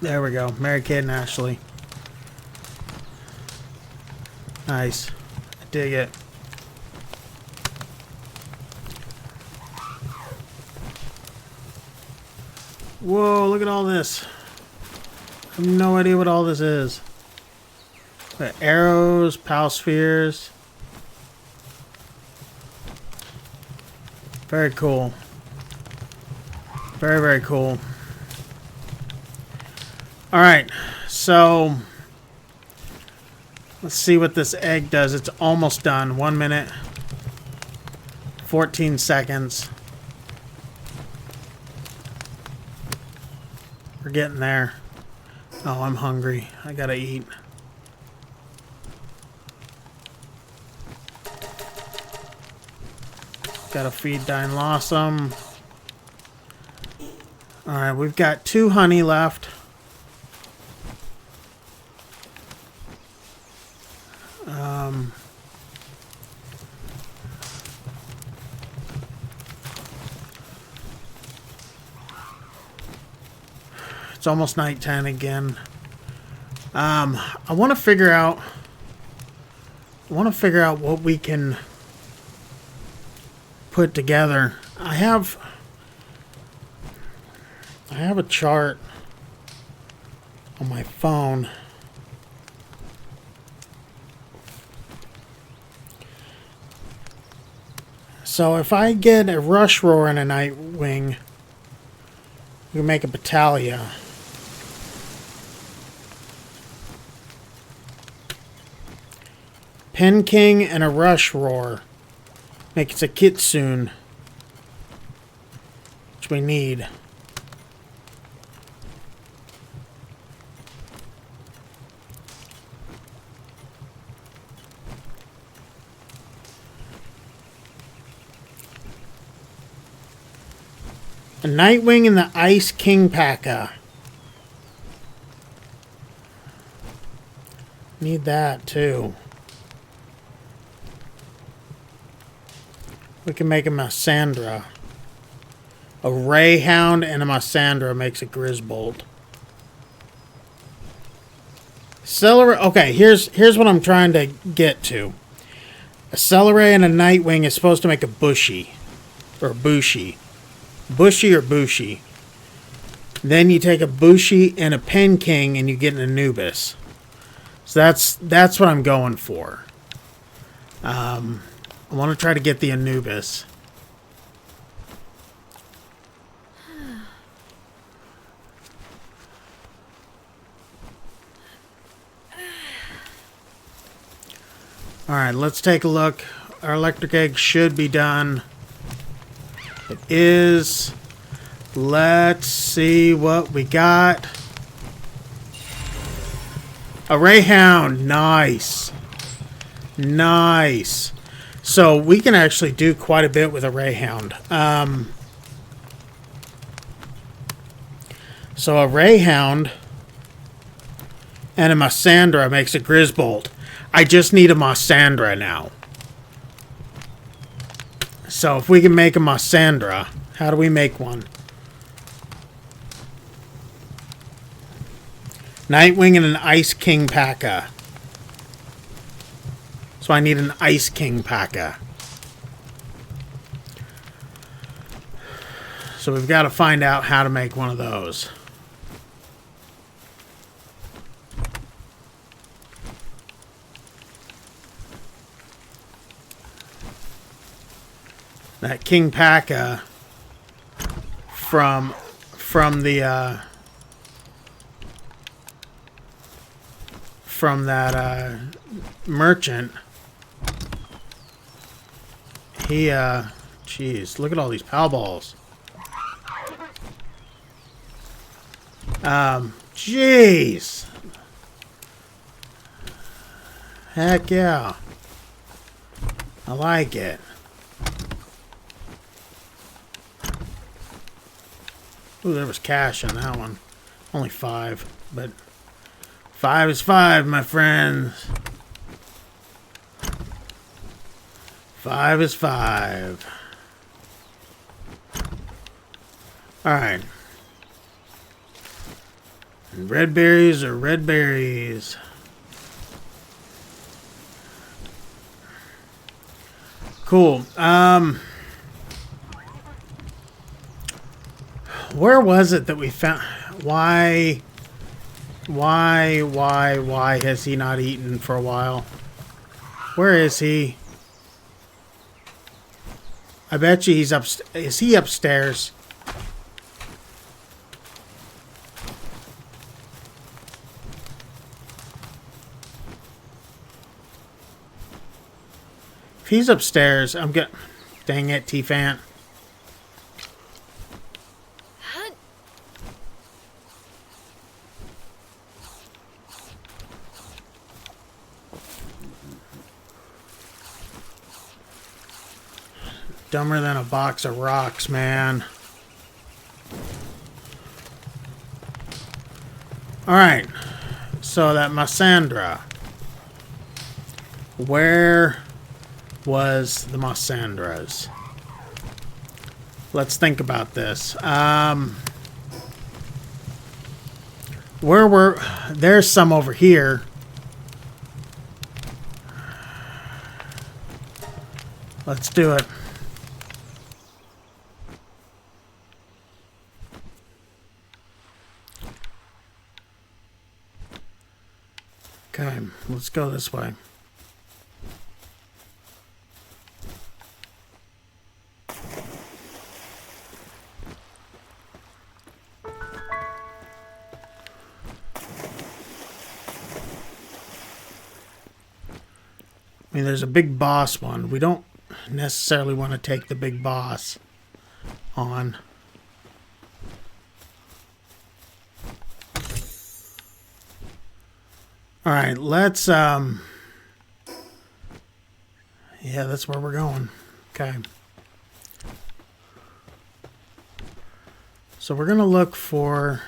There we go. Mary-Kate and Ashley. Nice. I dig it. Whoa, look at all this. I have no idea what all this is. Got arrows, pal spheres. Very cool. Very, very cool. Alright, so let's see what this egg does. It's almost done. 1 minute, 14 seconds. We're getting there. Oh, I'm hungry. I gotta eat. Gotta feed Dine Lawsome. Alright, we've got 2 honey left. It's almost nighttime again. I want to figure out what we can put together. I have a chart on my phone. So if I get a Rush Roar and a Nightwing, we can make a Battalion. Pen King and a Rush Roar. Makes a Kitsune. Which we need. A Nightwing and the Ice King P.A.K.A. Need that too. We can make a Massandra. A Rayhound and a Massandra makes a Grisbold. Celery. Okay, here's what I'm trying to get to. A Celery and a Nightwing is supposed to make a Bushy. Or Bushi. Bushy or Bushi. Then you take a Bushi and a Pen King and you get an Anubis. So that's what I'm going for. I want to try to get the Anubis. Alright, let's take a look. Our electric egg should be done. It is. Let's see what we got. A Rayhound. Nice. Nice. So we can actually do quite a bit with a Rayhound. So a Rayhound and a Massandra makes a Grisbold. I just need a Massandra now. So if we can make a Massandra, how do we make one? Nightwing and an Ice King P.A.K.A. So I need an Ice King P.A.K.A. So we've got to find out how to make one of those. That King P.A.K.A. from that merchant. He jeez, look at all these Palballs. Jeez. Heck yeah. I like it. Ooh, there was cash on that one. Only 5, but 5 is 5, my friends. 5 is 5. Alright. And red berries are red berries. Cool. Where was it that we found... Why has he not eaten for a while? Where is he? I bet you he's upstairs. Is he upstairs? If he's upstairs, I'm gonna... Dang it, T-Fant. Dumber than a box of rocks, man. Alright. So that Massandra. Where was the Massandras? Let's think about this. Where were... There's some over here. Let's do it. Okay, let's go this way. I mean, there's a big boss one. We don't necessarily want to take the big boss on. Alright, let's, yeah, that's where we're going. Okay. So we're going to look for...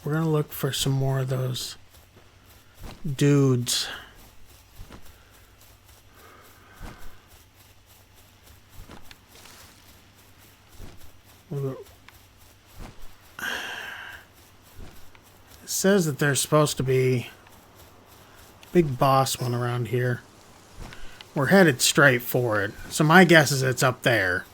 We're going to look for some more of those dudes. It says that there's supposed to be a big boss one around here. We're headed straight for it. So my guess is it's up there.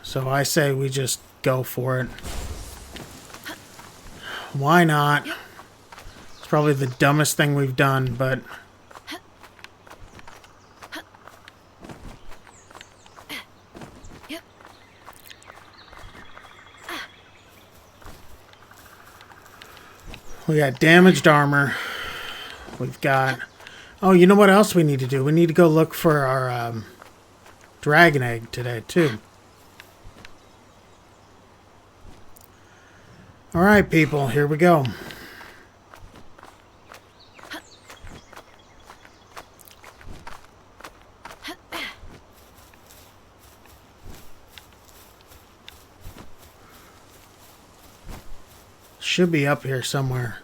So I say we just go for it. Why not? It's probably the dumbest thing we've done, but... We got damaged armor. We've got... Oh, you know what else we need to do? We need to go look for our dragon egg today, too. Alright, people. Here we go. Should be up here somewhere.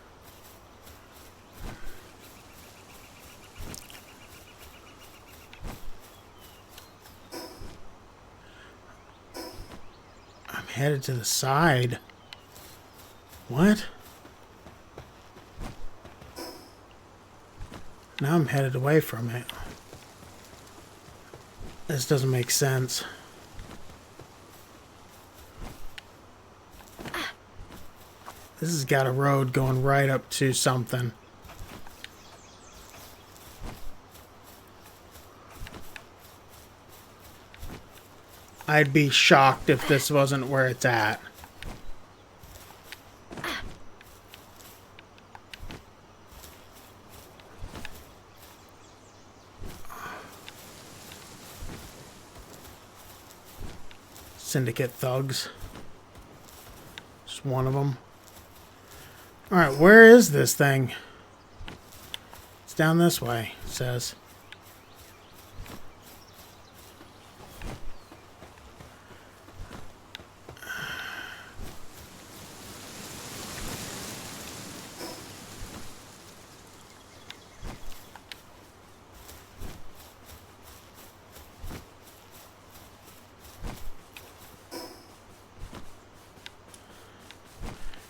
I'm headed to the side. What? Now I'm headed away from it. This doesn't make sense. This has got a road going right up to something. I'd be shocked if this wasn't where it's at. Syndicate thugs. Just one of them. Alright, where is this thing? It's down this way, it says.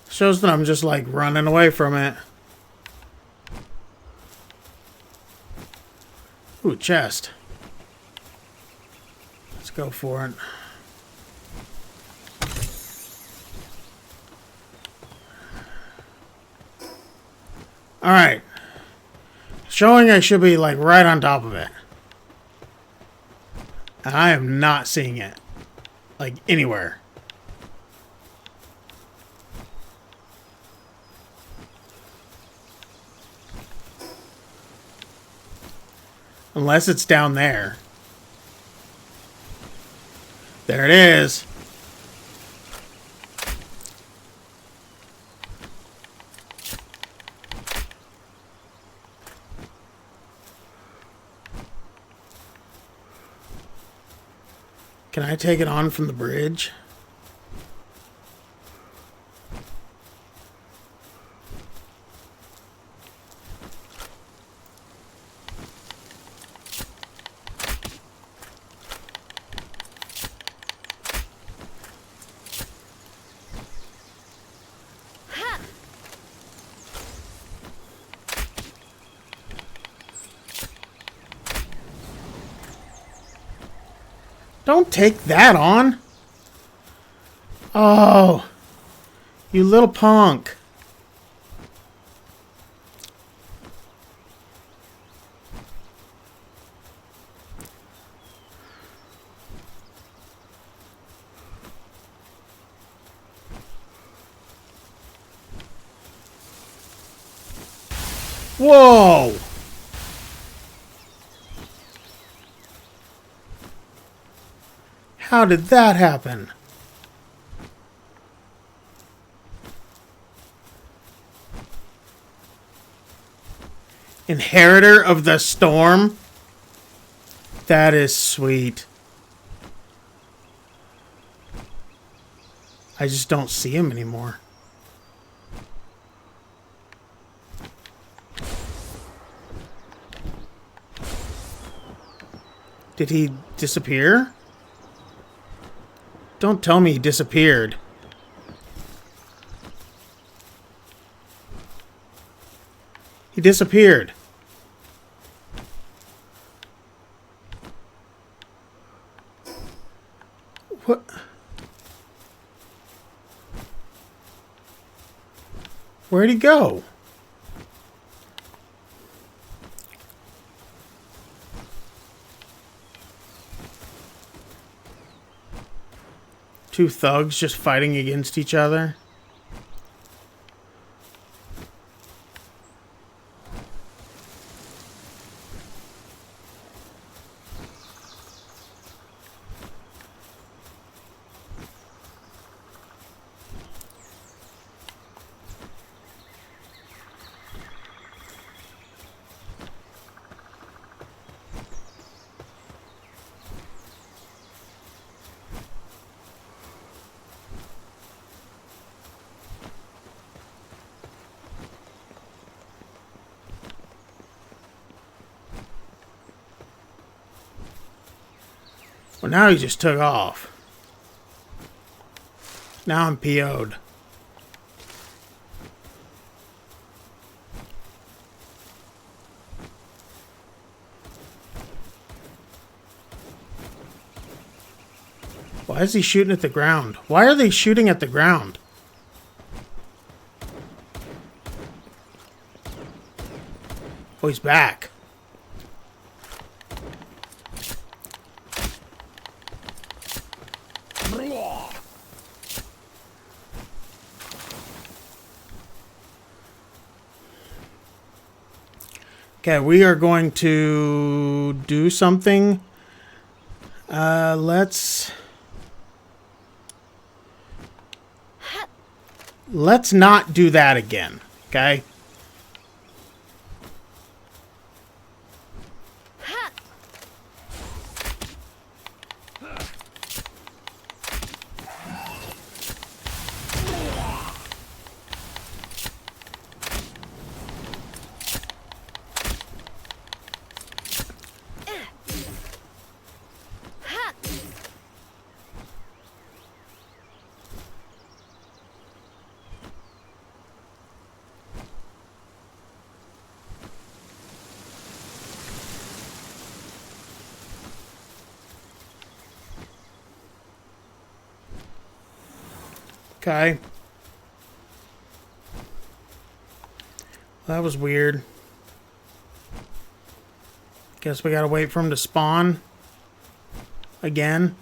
Shows that I'm just like running away from it. Ooh, chest. Let's go for it. Alright. Showing I should be like right on top of it. And I am not seeing it. Like anywhere. Unless it's down there. There it is. Can I take it on from the bridge? Don't take that on. Oh, you little punk. Whoa! How did that happen? Inheritor of the Storm? That is sweet. I just don't see him anymore. Did he disappear? Don't tell me he disappeared. He disappeared. What? Where'd he go? Two thugs just fighting against each other. Well, now he just took off. Now I'm PO'd. Why is he shooting at the ground? Why are they shooting at the ground? Oh, he's back. Okay, we are going to do something. Let's not do that again, okay? Okay. That was weird. Guess we gotta wait for him to spawn. Again.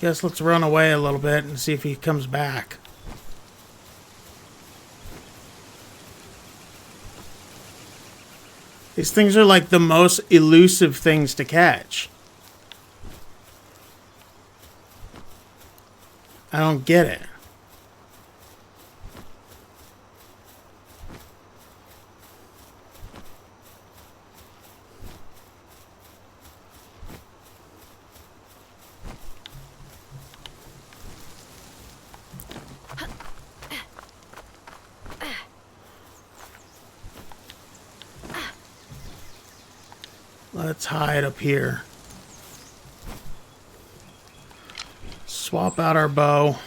Guess let's run away a little bit and see if he comes back. These things are like the most elusive things to catch. I don't get it. Let's hide up here. Swap out our bow.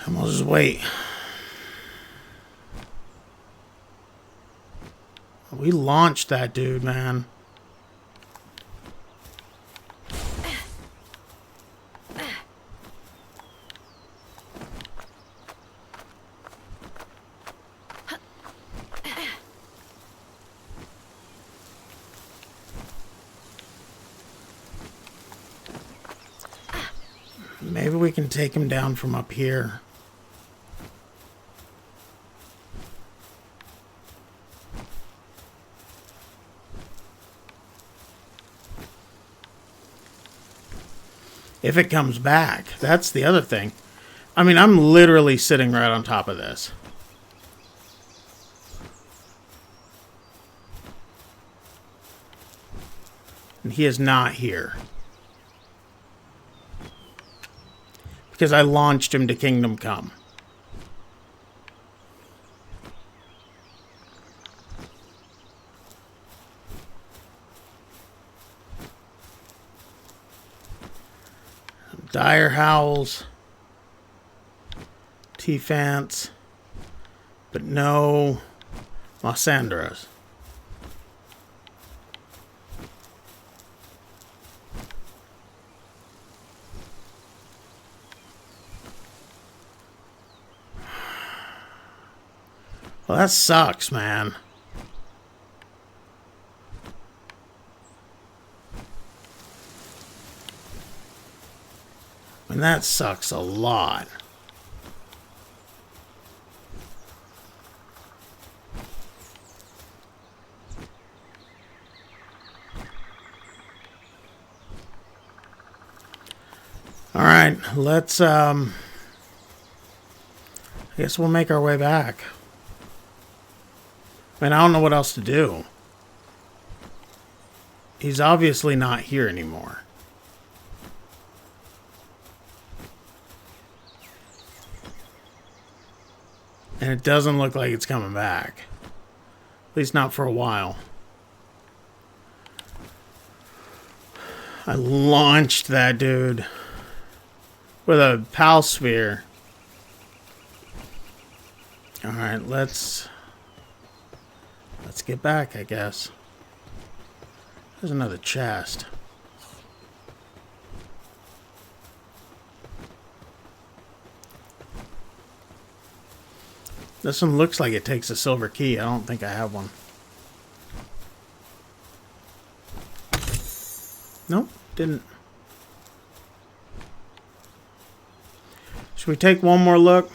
And we'll just wait. We launched that dude, man. Maybe we can take him down from up here. If it comes back, that's the other thing. I mean, I'm literally sitting right on top of this. And he is not here. Because I launched him to Kingdom Come. Dire Howls. T-Fants. But no Mossandras. Well, that sucks, man. And that sucks a lot. All right, let's I guess we'll make our way back. I mean, I don't know what else to do. He's obviously not here anymore. And it doesn't look like it's coming back. At least not for a while. I launched that dude with a pal sphere. Alright, let's get back, I guess. There's another chest. This one looks like it takes a silver key. I don't think I have one. Nope, didn't. Should we take one more look?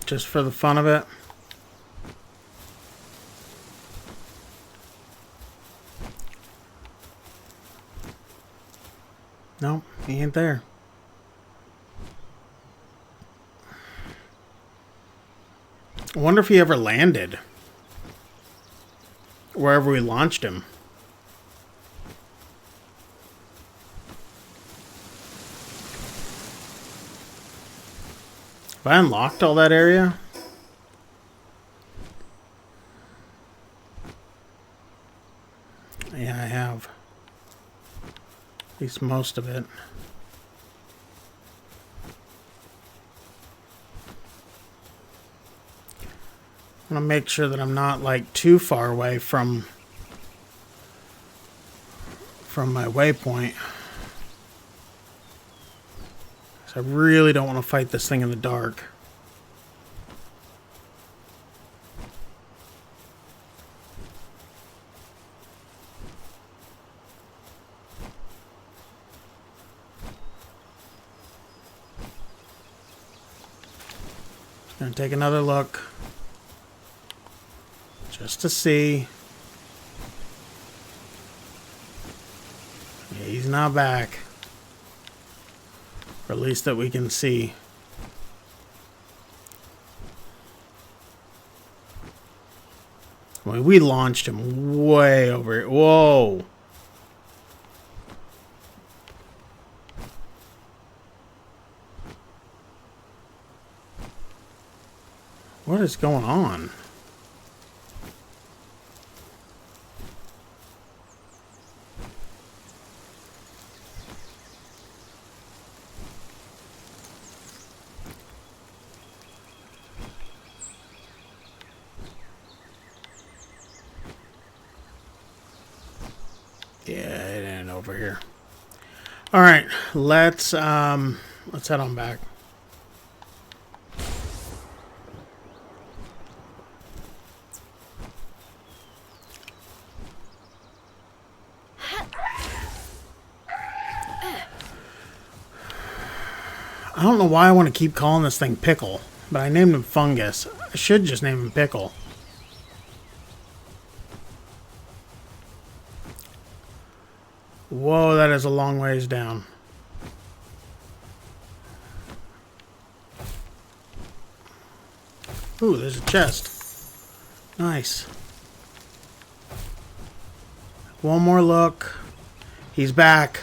Just for the fun of it. No, he ain't there. I wonder if he ever landed wherever we launched him. Have I unlocked all that area? Yeah, I have. At least most of it. I want to make sure that I'm not like too far away from my waypoint. I really don't want to fight this thing in the dark. Gonna take another look. Just to see. Yeah, he's not back. Or at least that we can see. Well, we launched him way over here. Whoa. What is going on? over here. All right, let's head on back. I don't know why I want to keep calling this thing Pickle, but I named him Fungus. I should just name him Pickle. Whoa, that is a long ways down. Ooh, there's a chest. Nice. One more look. He's back.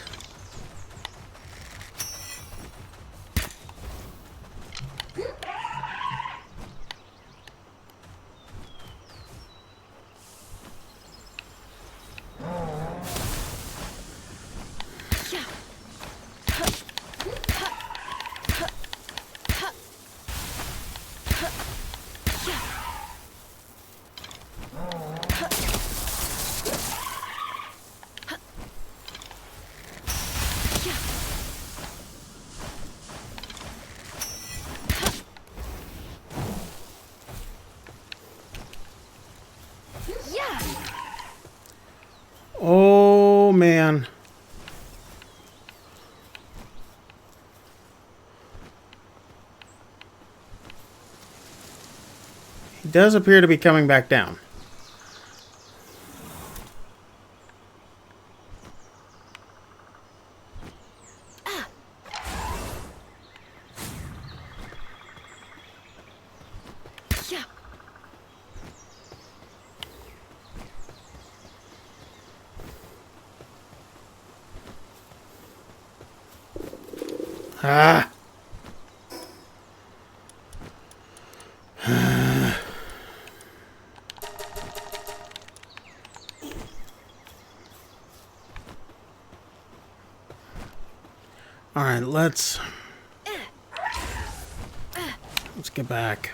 Oh, man. He does appear to be coming back down. Ah. All right, let's get back.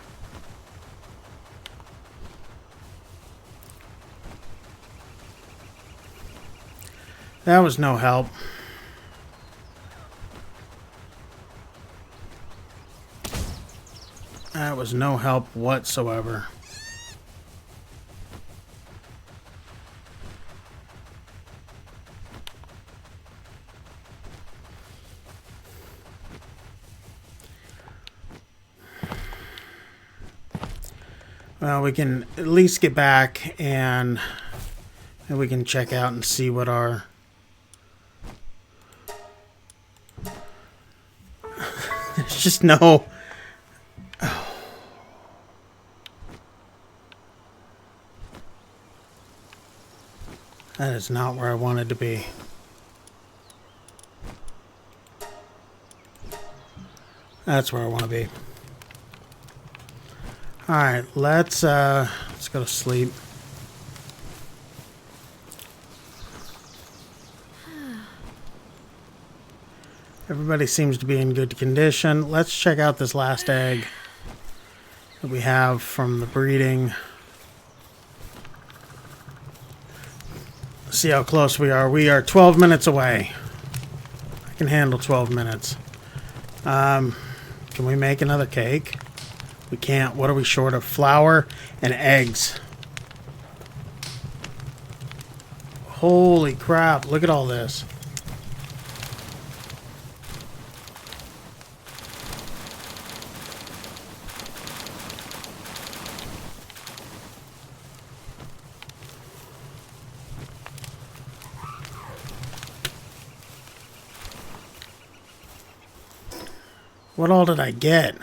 That was no help. That was no help whatsoever. Well, we can at least get back and we can check out and see what our... There's just no... Oh. That is not where I wanted to be. That's where I want to be. Alright, let's go to sleep. Everybody seems to be in good condition. Let's check out this last egg that we have from the breeding. See how close we are. We are 12 minutes away. I can handle 12 minutes. Can we make another cake? We can't. What are we short of? Flour and eggs. Holy crap. Look at all this. What all did I get?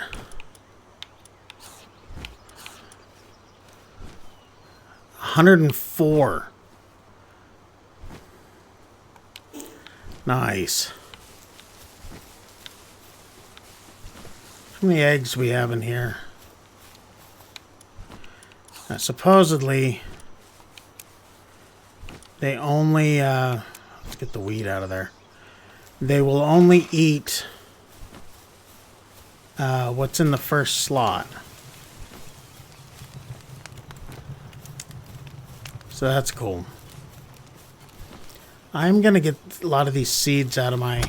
104. Nice. How many eggs we have in here? Supposedly, they only, let's get the weed out of there. They will only eat what's in the first slot. So that's cool. I'm going to get a lot of these seeds out of my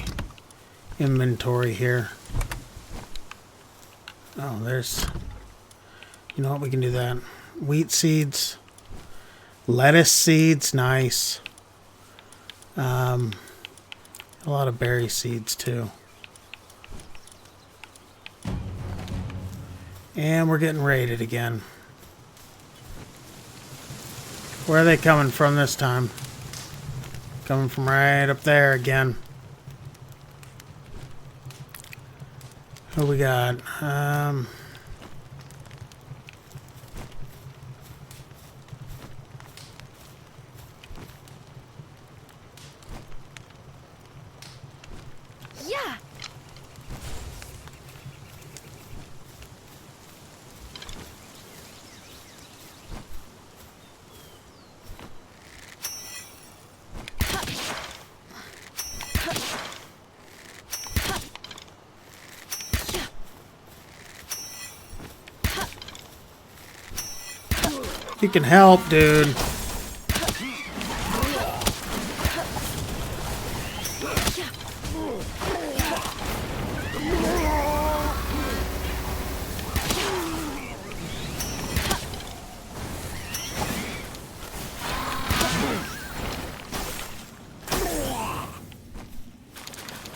inventory here. Oh, there's... You know what? We can do that. Wheat seeds. Lettuce seeds. Nice. A lot of berry seeds, too. And we're getting raided again. Where are they coming from this time? Coming from right up there again. Who we got? Yeah. You can help, dude.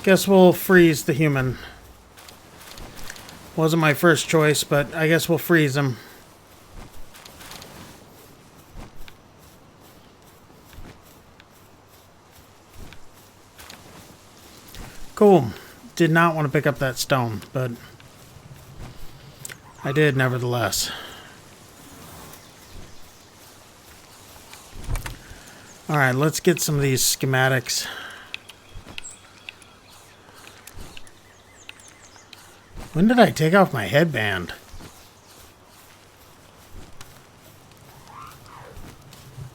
Guess we'll freeze the human. Wasn't my first choice, but I guess we'll freeze him. Cool. Did not want to pick up that stone, but I did nevertheless. Alright, let's get some of these schematics. When did I take off my headband?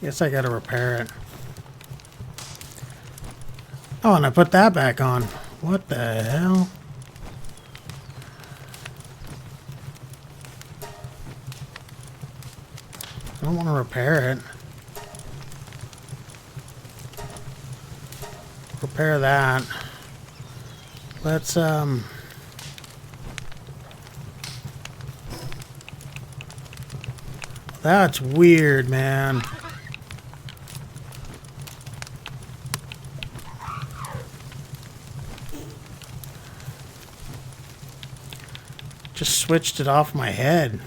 Guess I gotta repair it. Oh, and I put that back on. What the hell? I don't want to repair it. Repair that. Let's, That's weird, man. Just switched it off my head.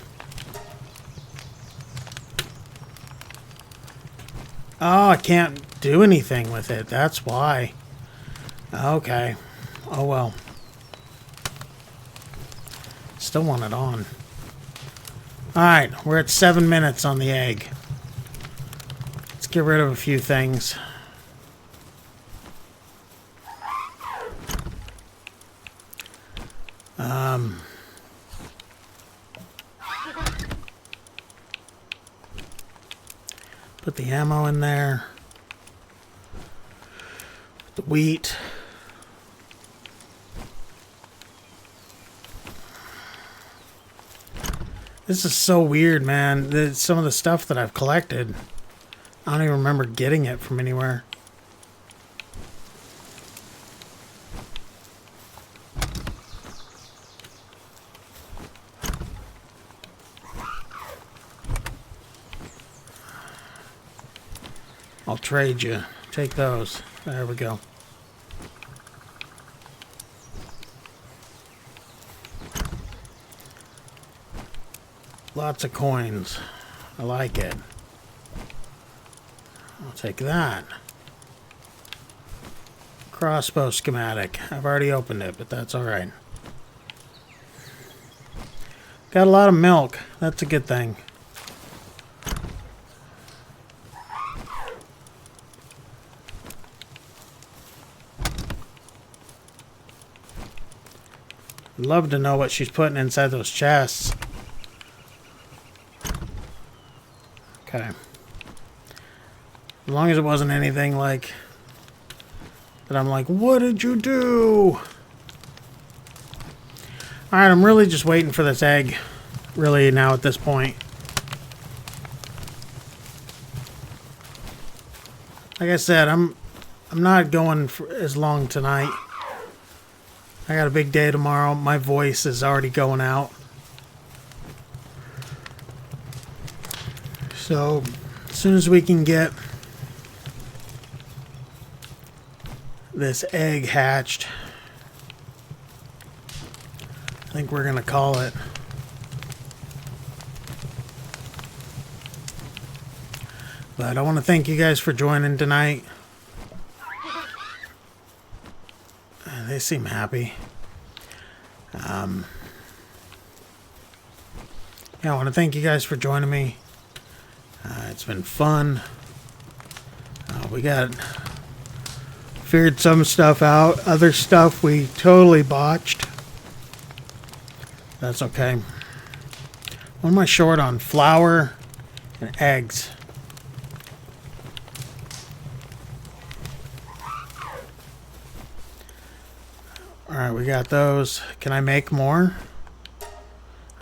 Oh, I can't do anything with it. That's why. Okay. Oh, well. Still want it on. Alright, we're at 7 minutes on the egg. Let's get rid of a few things. Put the ammo in there. The wheat. This is so weird, man. Some of the stuff that I've collected, I don't even remember getting it from anywhere. I'll trade you. Take those. There we go. Lots of coins. I like it. I'll take that. Crossbow schematic. I've already opened it, but that's alright. Got a lot of milk. That's a good thing. Love to know what she's putting inside those chests. Okay. As long as it wasn't anything like that I'm like, what did you do? Alright, I'm really just waiting for this egg. Really now at this point. Like I said, I'm I'm not going for as long tonight. I got a big day tomorrow. My voice is already going out. So, as soon as we can get this egg hatched, I think we're going to call it. But I want to thank you guys for joining tonight. They seem happy. Yeah, I want to thank you guys for joining me. It's been fun. We figured some stuff out. Other stuff we totally botched. That's okay. What am I short on? Flour and eggs. Alright, we got those. Can I make more?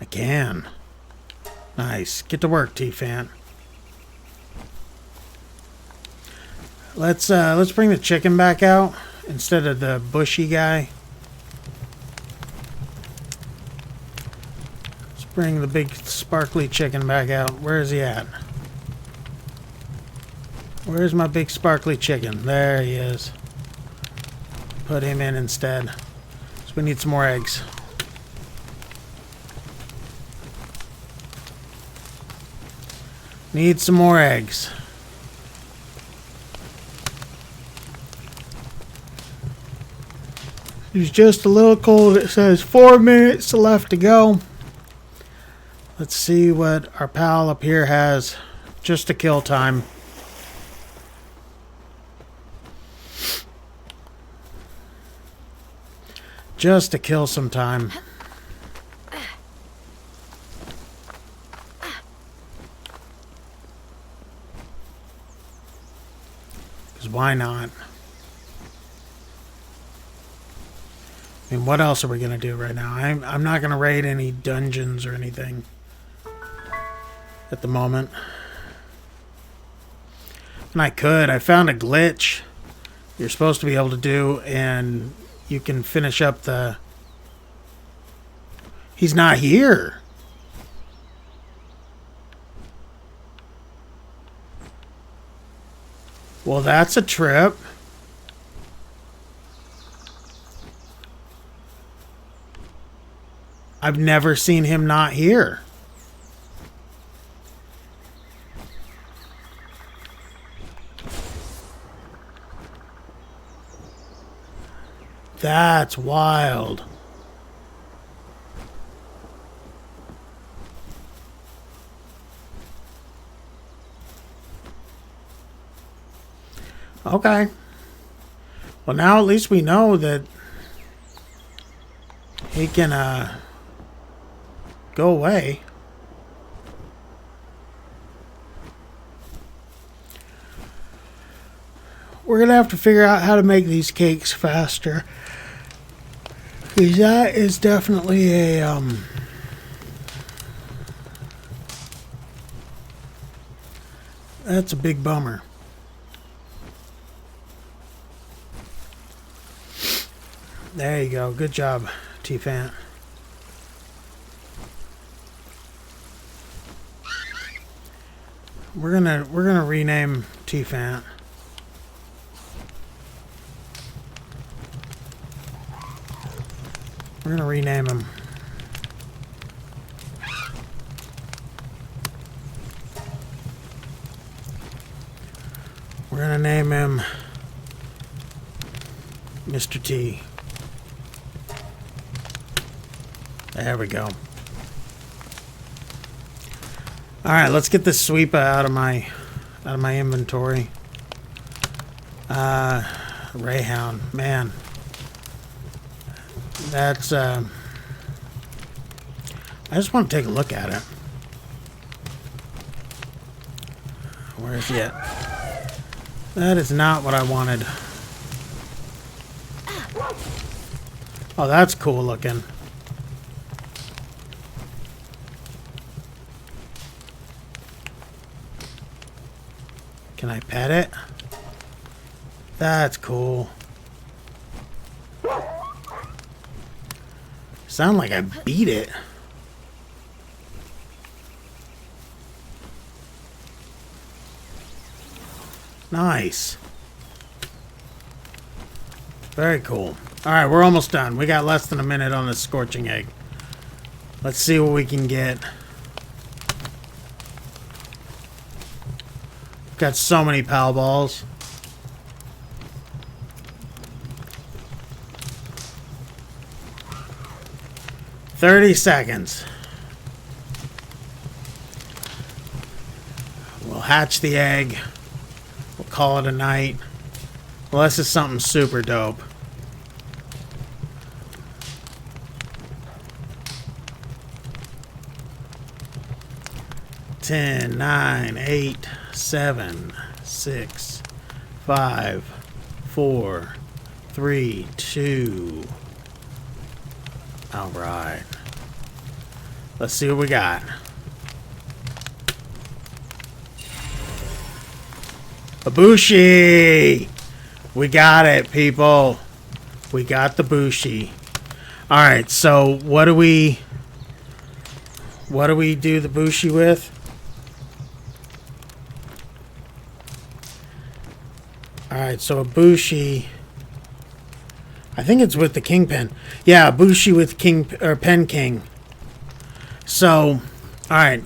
I can. Nice. Get to work, T-Fan. Let's bring the chicken back out instead of the bushy guy. Let's bring the big sparkly chicken back out. Where is he at? Where's my big sparkly chicken? There he is. Put him in instead. So we need some more eggs. Need some more eggs. It's just a little cold. It says 4 minutes left to go. Let's see what our pal up here has just to kill time. Just to kill some time. Because why not? I mean, what else are we going to do right now? I'm not going to raid any dungeons or anything at the moment. And I could. I found a glitch you're supposed to be able to do, and you can finish up the... He's not here. Well, that's a trip. I've never seen him not here. That's wild. Okay. Well, now at least we know that he can go away. We're gonna have to figure out how to make these cakes faster, because that is definitely a that's a big bummer. There you go. Good job, T-Fan. We're gonna rename T-Fan. We're gonna rename him. We're gonna name him Mr. T. There we go. All right, let's get this sweeper out of my inventory. Rayhound, man. That's I just want to take a look at it. Where is he at? That is not what I wanted. Oh, that's cool looking. Can I pet it? That's cool. Sound like I beat it. Nice. Very cool. Alright, we're almost done. We got less than a minute on this scorching egg. Let's see what we can get. Got so many pal balls. $30. We'll hatch the egg. We'll call it a night. Unless it's something super dope. Ten, 9, 8, 7, 6, 5, 4, 3, 2. All right. Let's see what we got. A Bushi! We got it, people. We got the Bushi. All right, so what do we do the Bushi with? All right, so a Bushi. I think it's with the Kingpin. Yeah, a Bushi with King or Pen King. So, all right,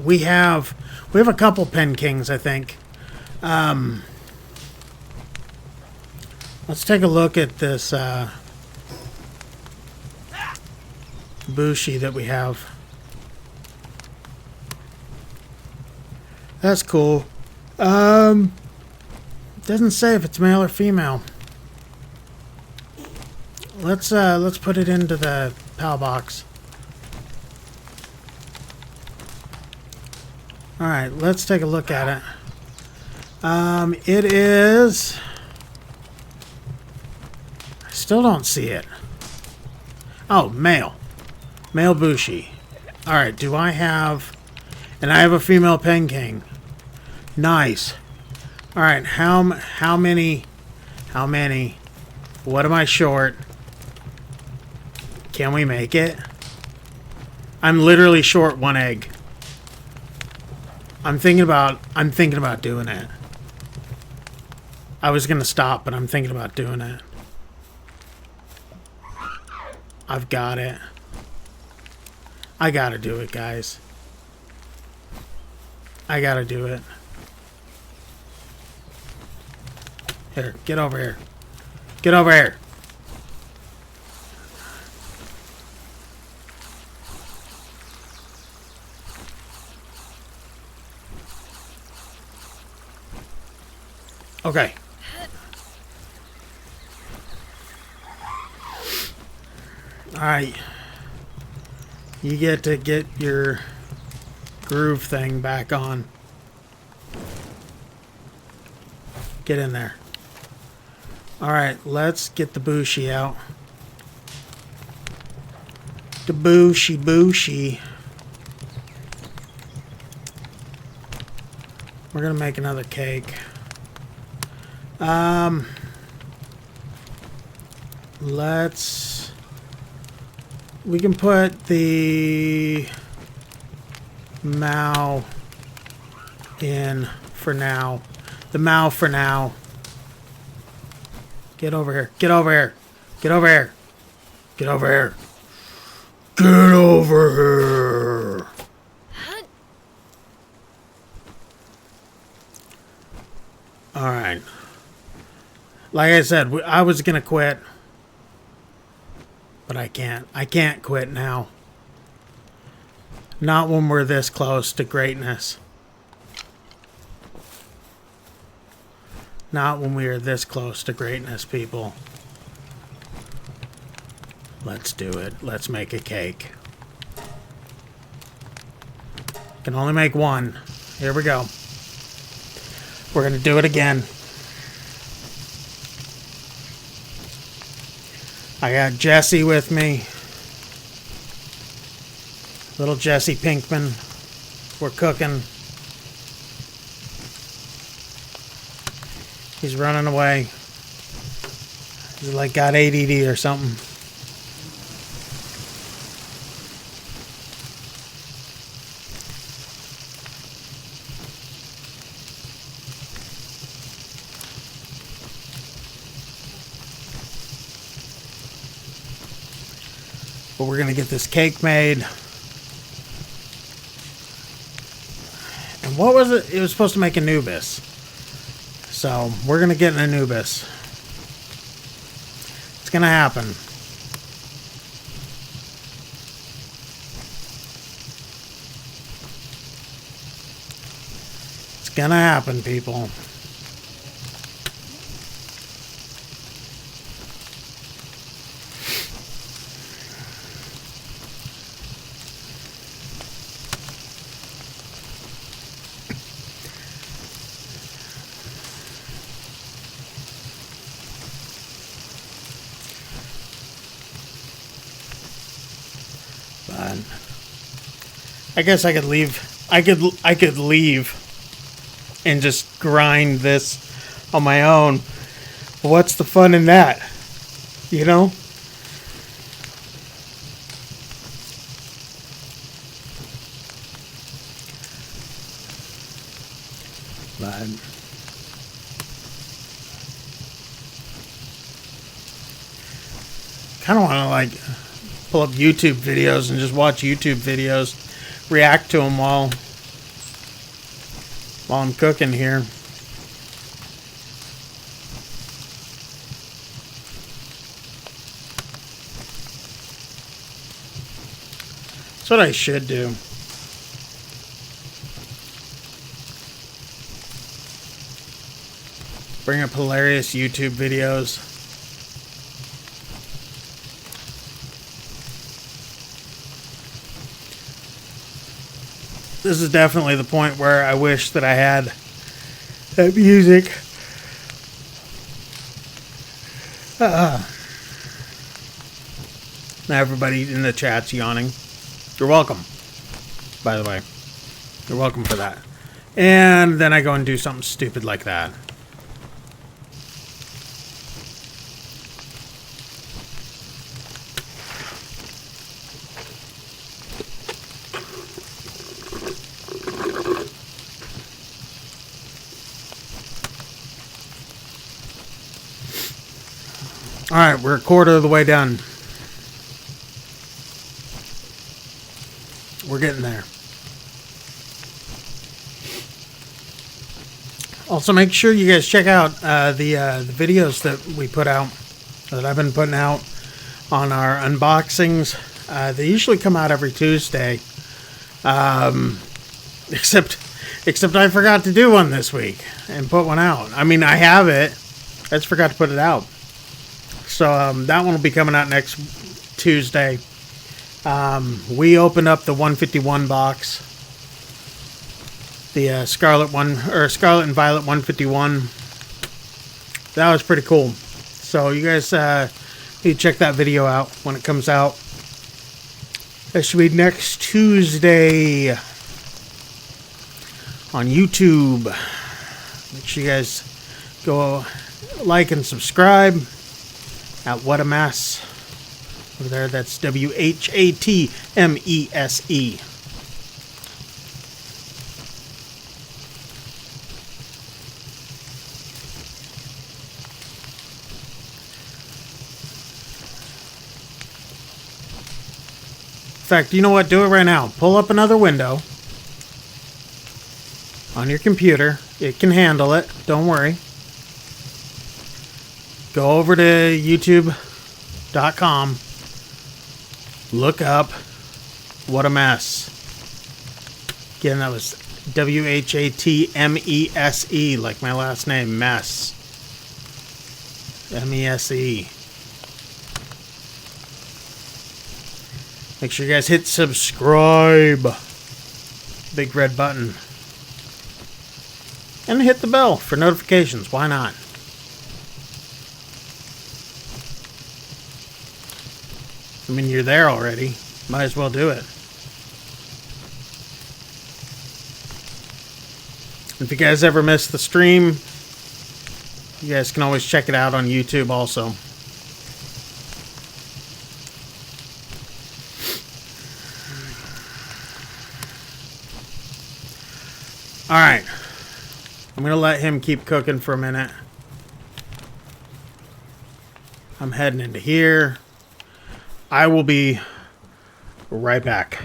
we have a couple Pen Kings, I think. Let's take a look at this Bushi that we have. That's cool. Doesn't say if it's male or female. Let's put it into the PAL box. All right, let's take a look at it. It is. I still don't see it. Oh, male. Male Bushi. All right, do I have? And I have a female Pen King. Nice. All right, how many? How many? What am I short? Can we make it? I'm literally short one egg. I'm thinking about doing it. I was gonna stop, but I'm thinking about doing it. I've got it. I gotta do it, guys. I gotta do it. Here, get over here. Get over here. Okay. Alright. You get to get your groove thing back on. Get in there. Alright, let's get the Bushi out. The Bushi. We're gonna make another cake. We can put the Mao in for now. The Mao for now. Get over here. Get over here. Get over here. Get over here. Get over here. All right. Like I said, I was going to quit. But I can't. I can't quit now. Not when we're this close to greatness. Not when we are this close to greatness, people. Let's do it. Let's make a cake. Can only make one. Here we go. We're going to do it again. I got Jesse with me. Little Jesse Pinkman. We're cooking. He's running away. He's like got ADD or something. But we're going to get this cake made. And what was it? It was supposed to make Anubis. So we're going to get an Anubis. It's going to happen. It's going to happen, people. But I guess I could leave. I could leave and just grind this on my own. What's the fun in that? You know? But kind of want to like pull up YouTube videos and just watch YouTube videos, react to them while I'm cooking here. That's what I should do. Bring up hilarious YouTube videos. This is definitely the point where I wish that I had that music. Now everybody in the chat's yawning. You're welcome, by the way. You're welcome for that. And then I go and do something stupid like that. Alright, we're a quarter of the way done. We're getting there. Also, make sure you guys check out the videos that we put out, that I've been putting out on our unboxings. They usually come out every Tuesday. Except I forgot to do one this week and put one out. I mean, I have it. I just forgot to put it out. So that one will be coming out next Tuesday. We opened up the 151 box, the Scarlet and Violet 151. That was pretty cool. So you guys need to check that video out when it comes out. That should be next Tuesday on YouTube. Make sure you guys go like and subscribe at What a Mess. Over there, that's WHATMESE. In fact, you know what? Do it right now. Pull up another window on your computer. It can handle it. Don't worry. Go over to YouTube.com. Look up What a Mess. Again, that was WHATMESE, like my last name, Mess. MESE. Make sure you guys hit subscribe. Big red button. And hit the bell for notifications. Why not? I mean, you're there already. Might as well do it. If you guys ever miss the stream, You guys can always check it out on YouTube also. Alright. I'm going to let him keep cooking for a minute. I'm heading into here. I will be right back.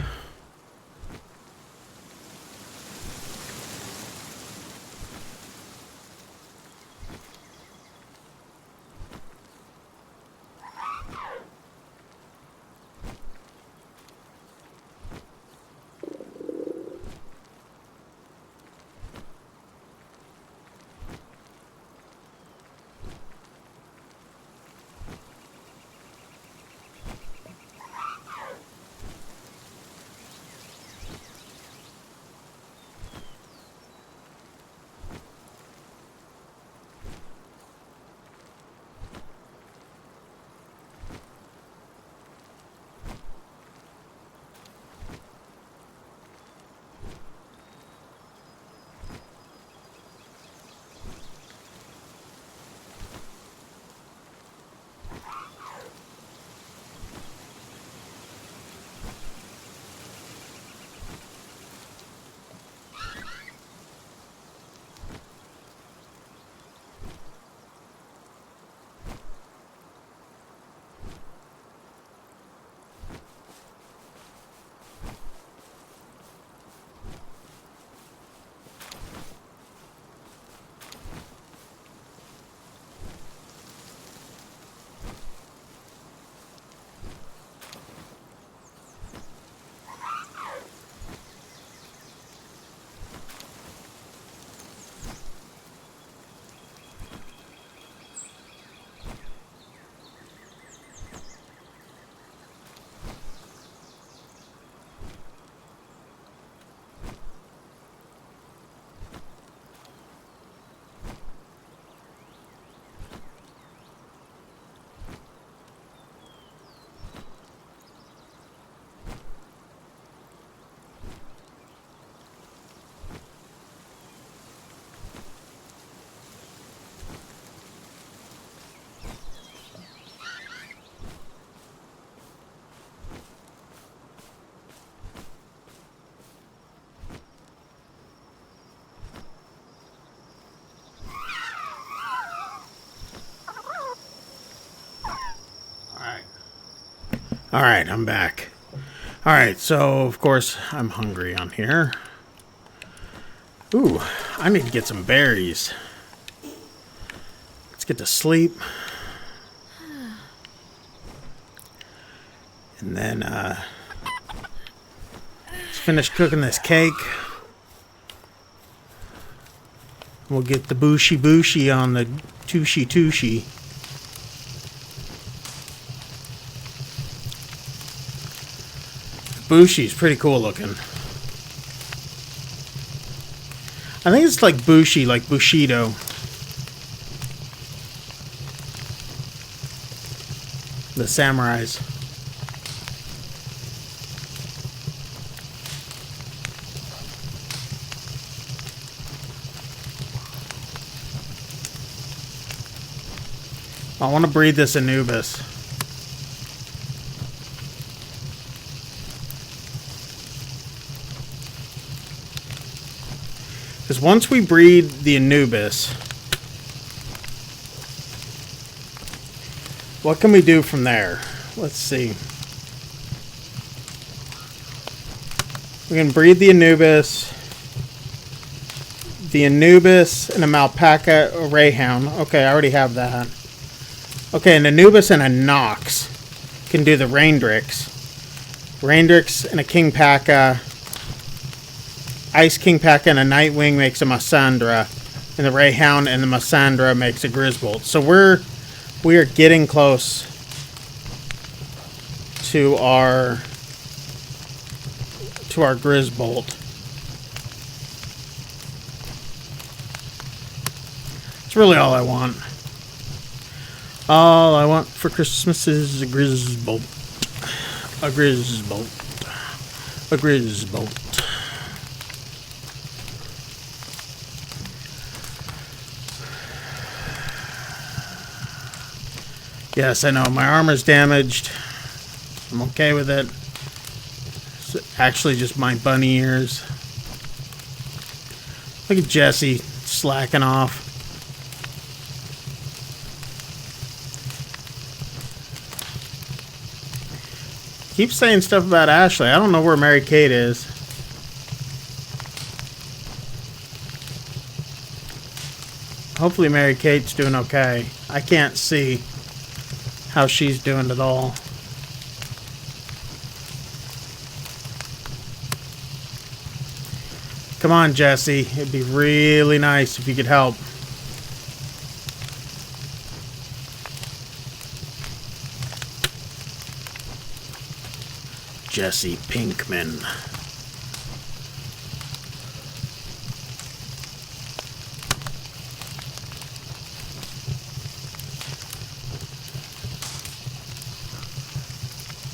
Alright, I'm back. Alright, so of course I'm hungry on here. Ooh, I need to get some berries. Let's get to sleep. And then let's finish cooking this cake. We'll get the booshy on the tushy. Bushi's pretty cool looking. I think it's like Bushi, like Bushido. The samurais. I want to breed this Anubis. Because once we breed the Anubis, what can we do from there? Let's see. We can breed the Anubis and a Malpaca or Rayhound. Okay, I already have that. Okay, an Anubis and a Nox can do the Raindrix. Raindrix and a King Paca. Ice King Paca and a Nightwing makes a Massandra, and the Rayhound and the Massandra makes a Grisbolt. So we are getting close to our Grisbolt. It's really all I want. All I want for Christmas is a Grisbolt. A Grisbolt. A Grisbolt. Yes, I know. My armor's damaged. I'm okay with it. It's actually just my bunny ears. Look at Jesse slacking off. Keep saying stuff about Ashley. I don't know where Mary Kate is. Hopefully Mary Kate's doing okay. I can't see how she's doing at all. Come on, Jesse. It'd be really nice if you could help. Jesse Pinkman.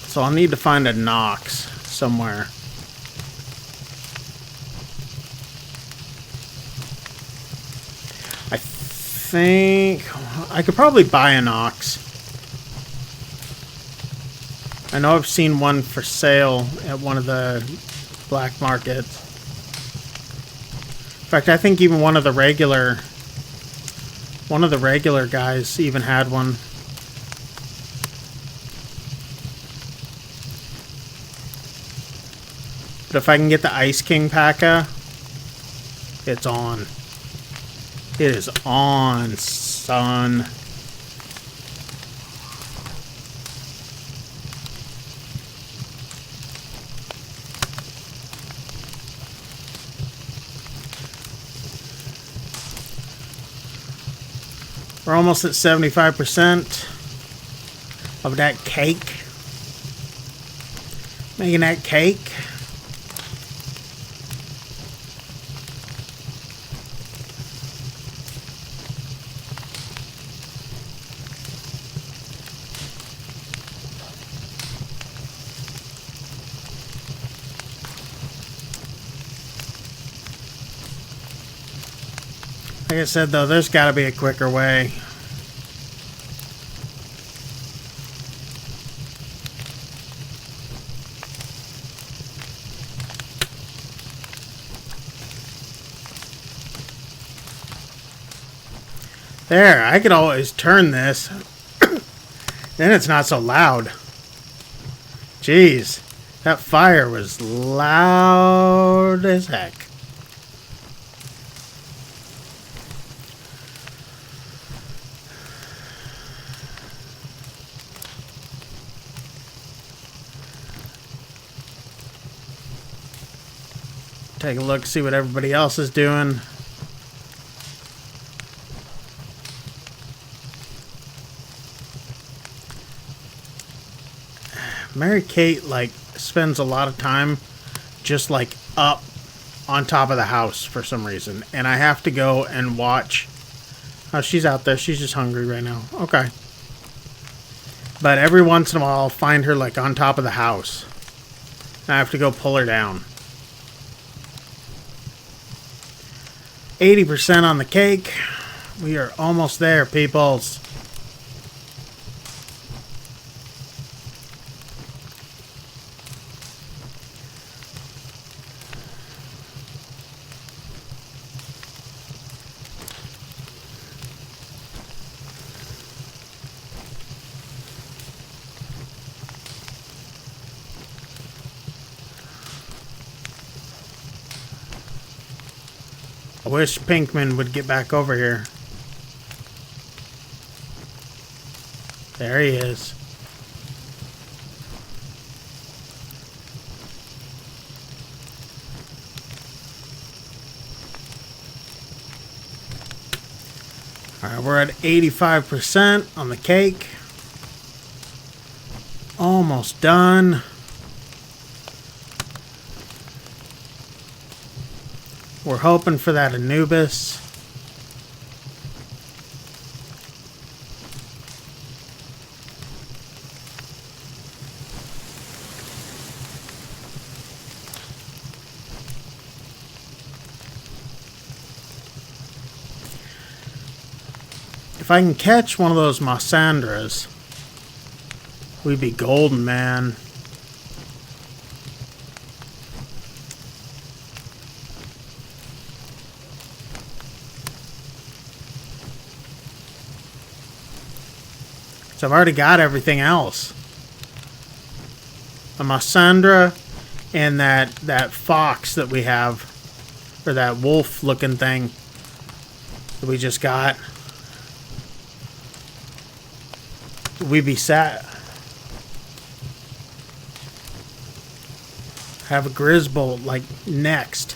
So I'll need to find a Knox somewhere. I think I could probably buy a Knox. I know I've seen one for sale at one of the black markets. In fact, I think even one of the regular guys even had one. But if I can get the Ice King P.A.C.A., it's on. It is on, son. We're almost at 75% of that cake. Making that cake. Like I said, though, there's got to be a quicker way. There, I could always turn this. Then it's not so loud. Jeez, that fire was loud as heck. Take a look, see what everybody else is doing. Mary Kate, like, spends a lot of time just, like, up on top of the house for some reason. And I have to go and watch. Oh, she's out there. She's just hungry right now. Okay. But every once in a while, I'll find her, like, on top of the house. And I have to go pull her down. 80% on the cake. We are almost there, peoples. I wish Pinkman would get back over here. There he is. Alright, we're at 85% on the cake. Almost done. We're hoping for that Anubis. If I can catch one of those Mossandras, We'd be golden, man. So I've already got everything else. A Massandra and that fox that we have, or that wolf looking thing that we just got. We'd be set. Have a Grisbolt like next.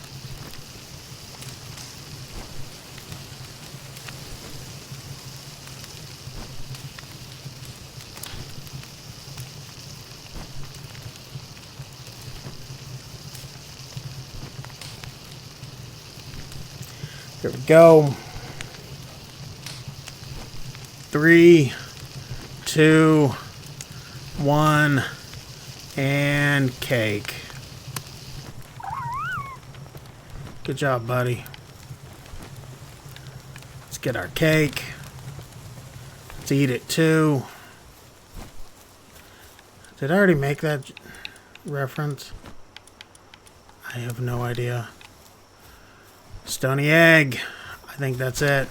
Here we go. 3, 2, 1, and cake. Good job, buddy. Let's get our cake. Let's eat it too. Did I already make that reference? I have no idea. Stony egg. I think that's it.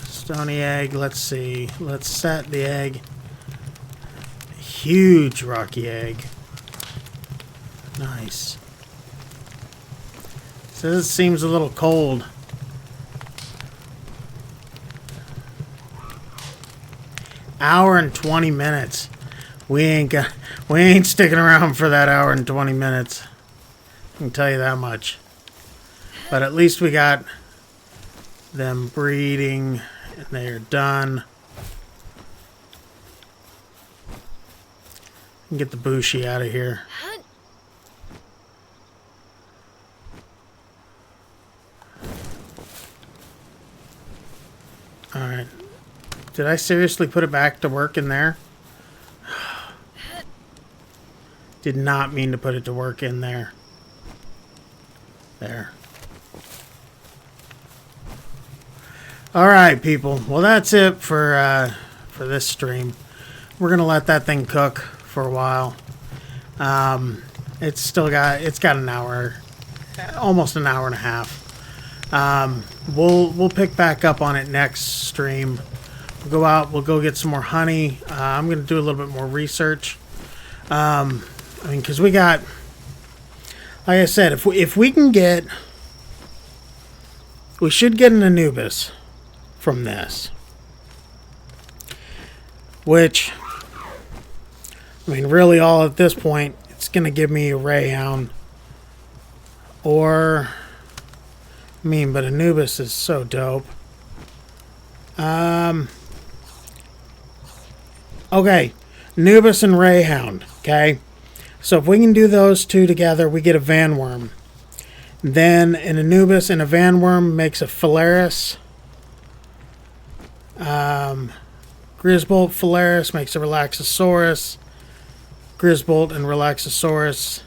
Stony egg. Let's see. Let's set the egg. Huge rocky egg. Nice. So this seems a little cold. Hour and 20 minutes. We ain't sticking around for that hour and 20 minutes. I can tell you that much. But at least we got them breeding and they're done. And get the Bushi out of here. Alright. Did I seriously put it back to work in there? Did not mean to put it to work in there. There. Alright, people. Well, that's it for this stream. We're going to let that thing cook for a while. It's got an hour, almost an hour and a half. We'll pick back up on it next stream. We'll go out, we'll go get some more honey. I'm going to do a little bit more research. I mean, because we got, like I said, if we can get, we should get an Anubis from this. Which, I mean, really all at this point, it's going to give me a Rayhound. Or, I mean, but Anubis is so dope. Okay, Anubis and Rayhound, okay? So if we can do those two together, we get a Vanworm. Then an Anubis and a Vanworm makes a Phalaris. Grisbolt Phalaris makes a Relaxosaurus. Grisbolt and Relaxosaurus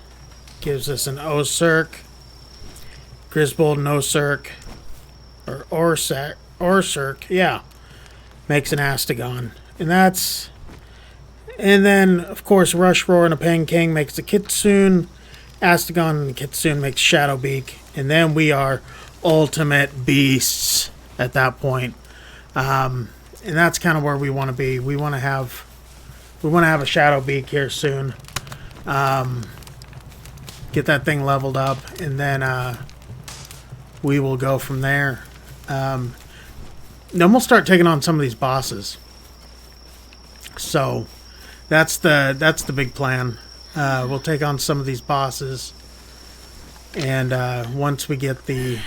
gives us an Osurk. Grisbolt and Osurk, or Orsurk, yeah, makes an Astagon. And then, of course, Rush Roar and a Pang King makes a Kitsune. Astagon and Kitsune makes Shadowbeak. And then we are ultimate beasts at that point. And that's kind of where we want to be. We want to have a Shadowbeak here soon. Get that thing leveled up, and then we will go from there. Then we'll start taking on some of these bosses. So that's the big plan. We'll take on some of these bosses, and once we get some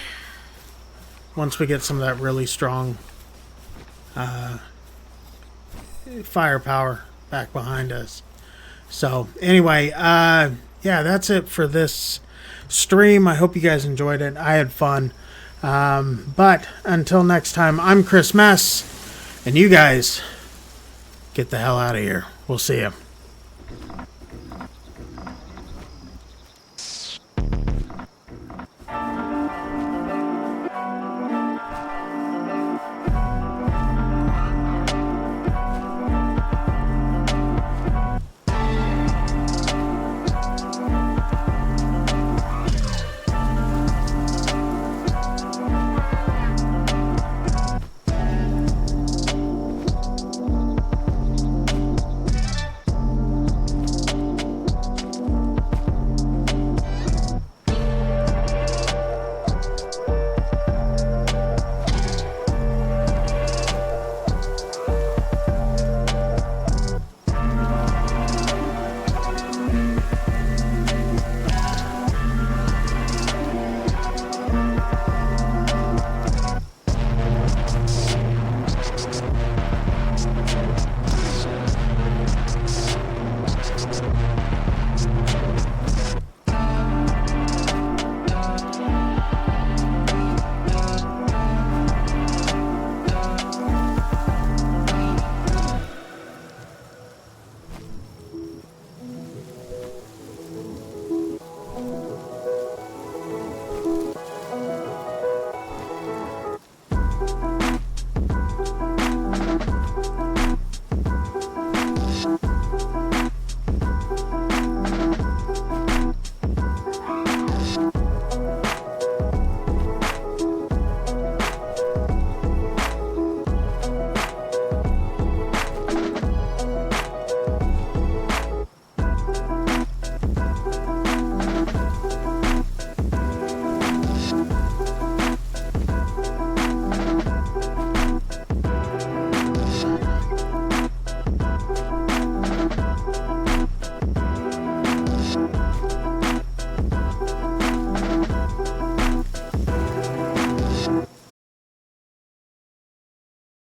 of that really strong firepower back behind us. So anyway, yeah, that's it for this stream. I hope you guys enjoyed it. I had fun. But until next time, I'm Chris Mess, and you guys get the hell out of here. We'll see you.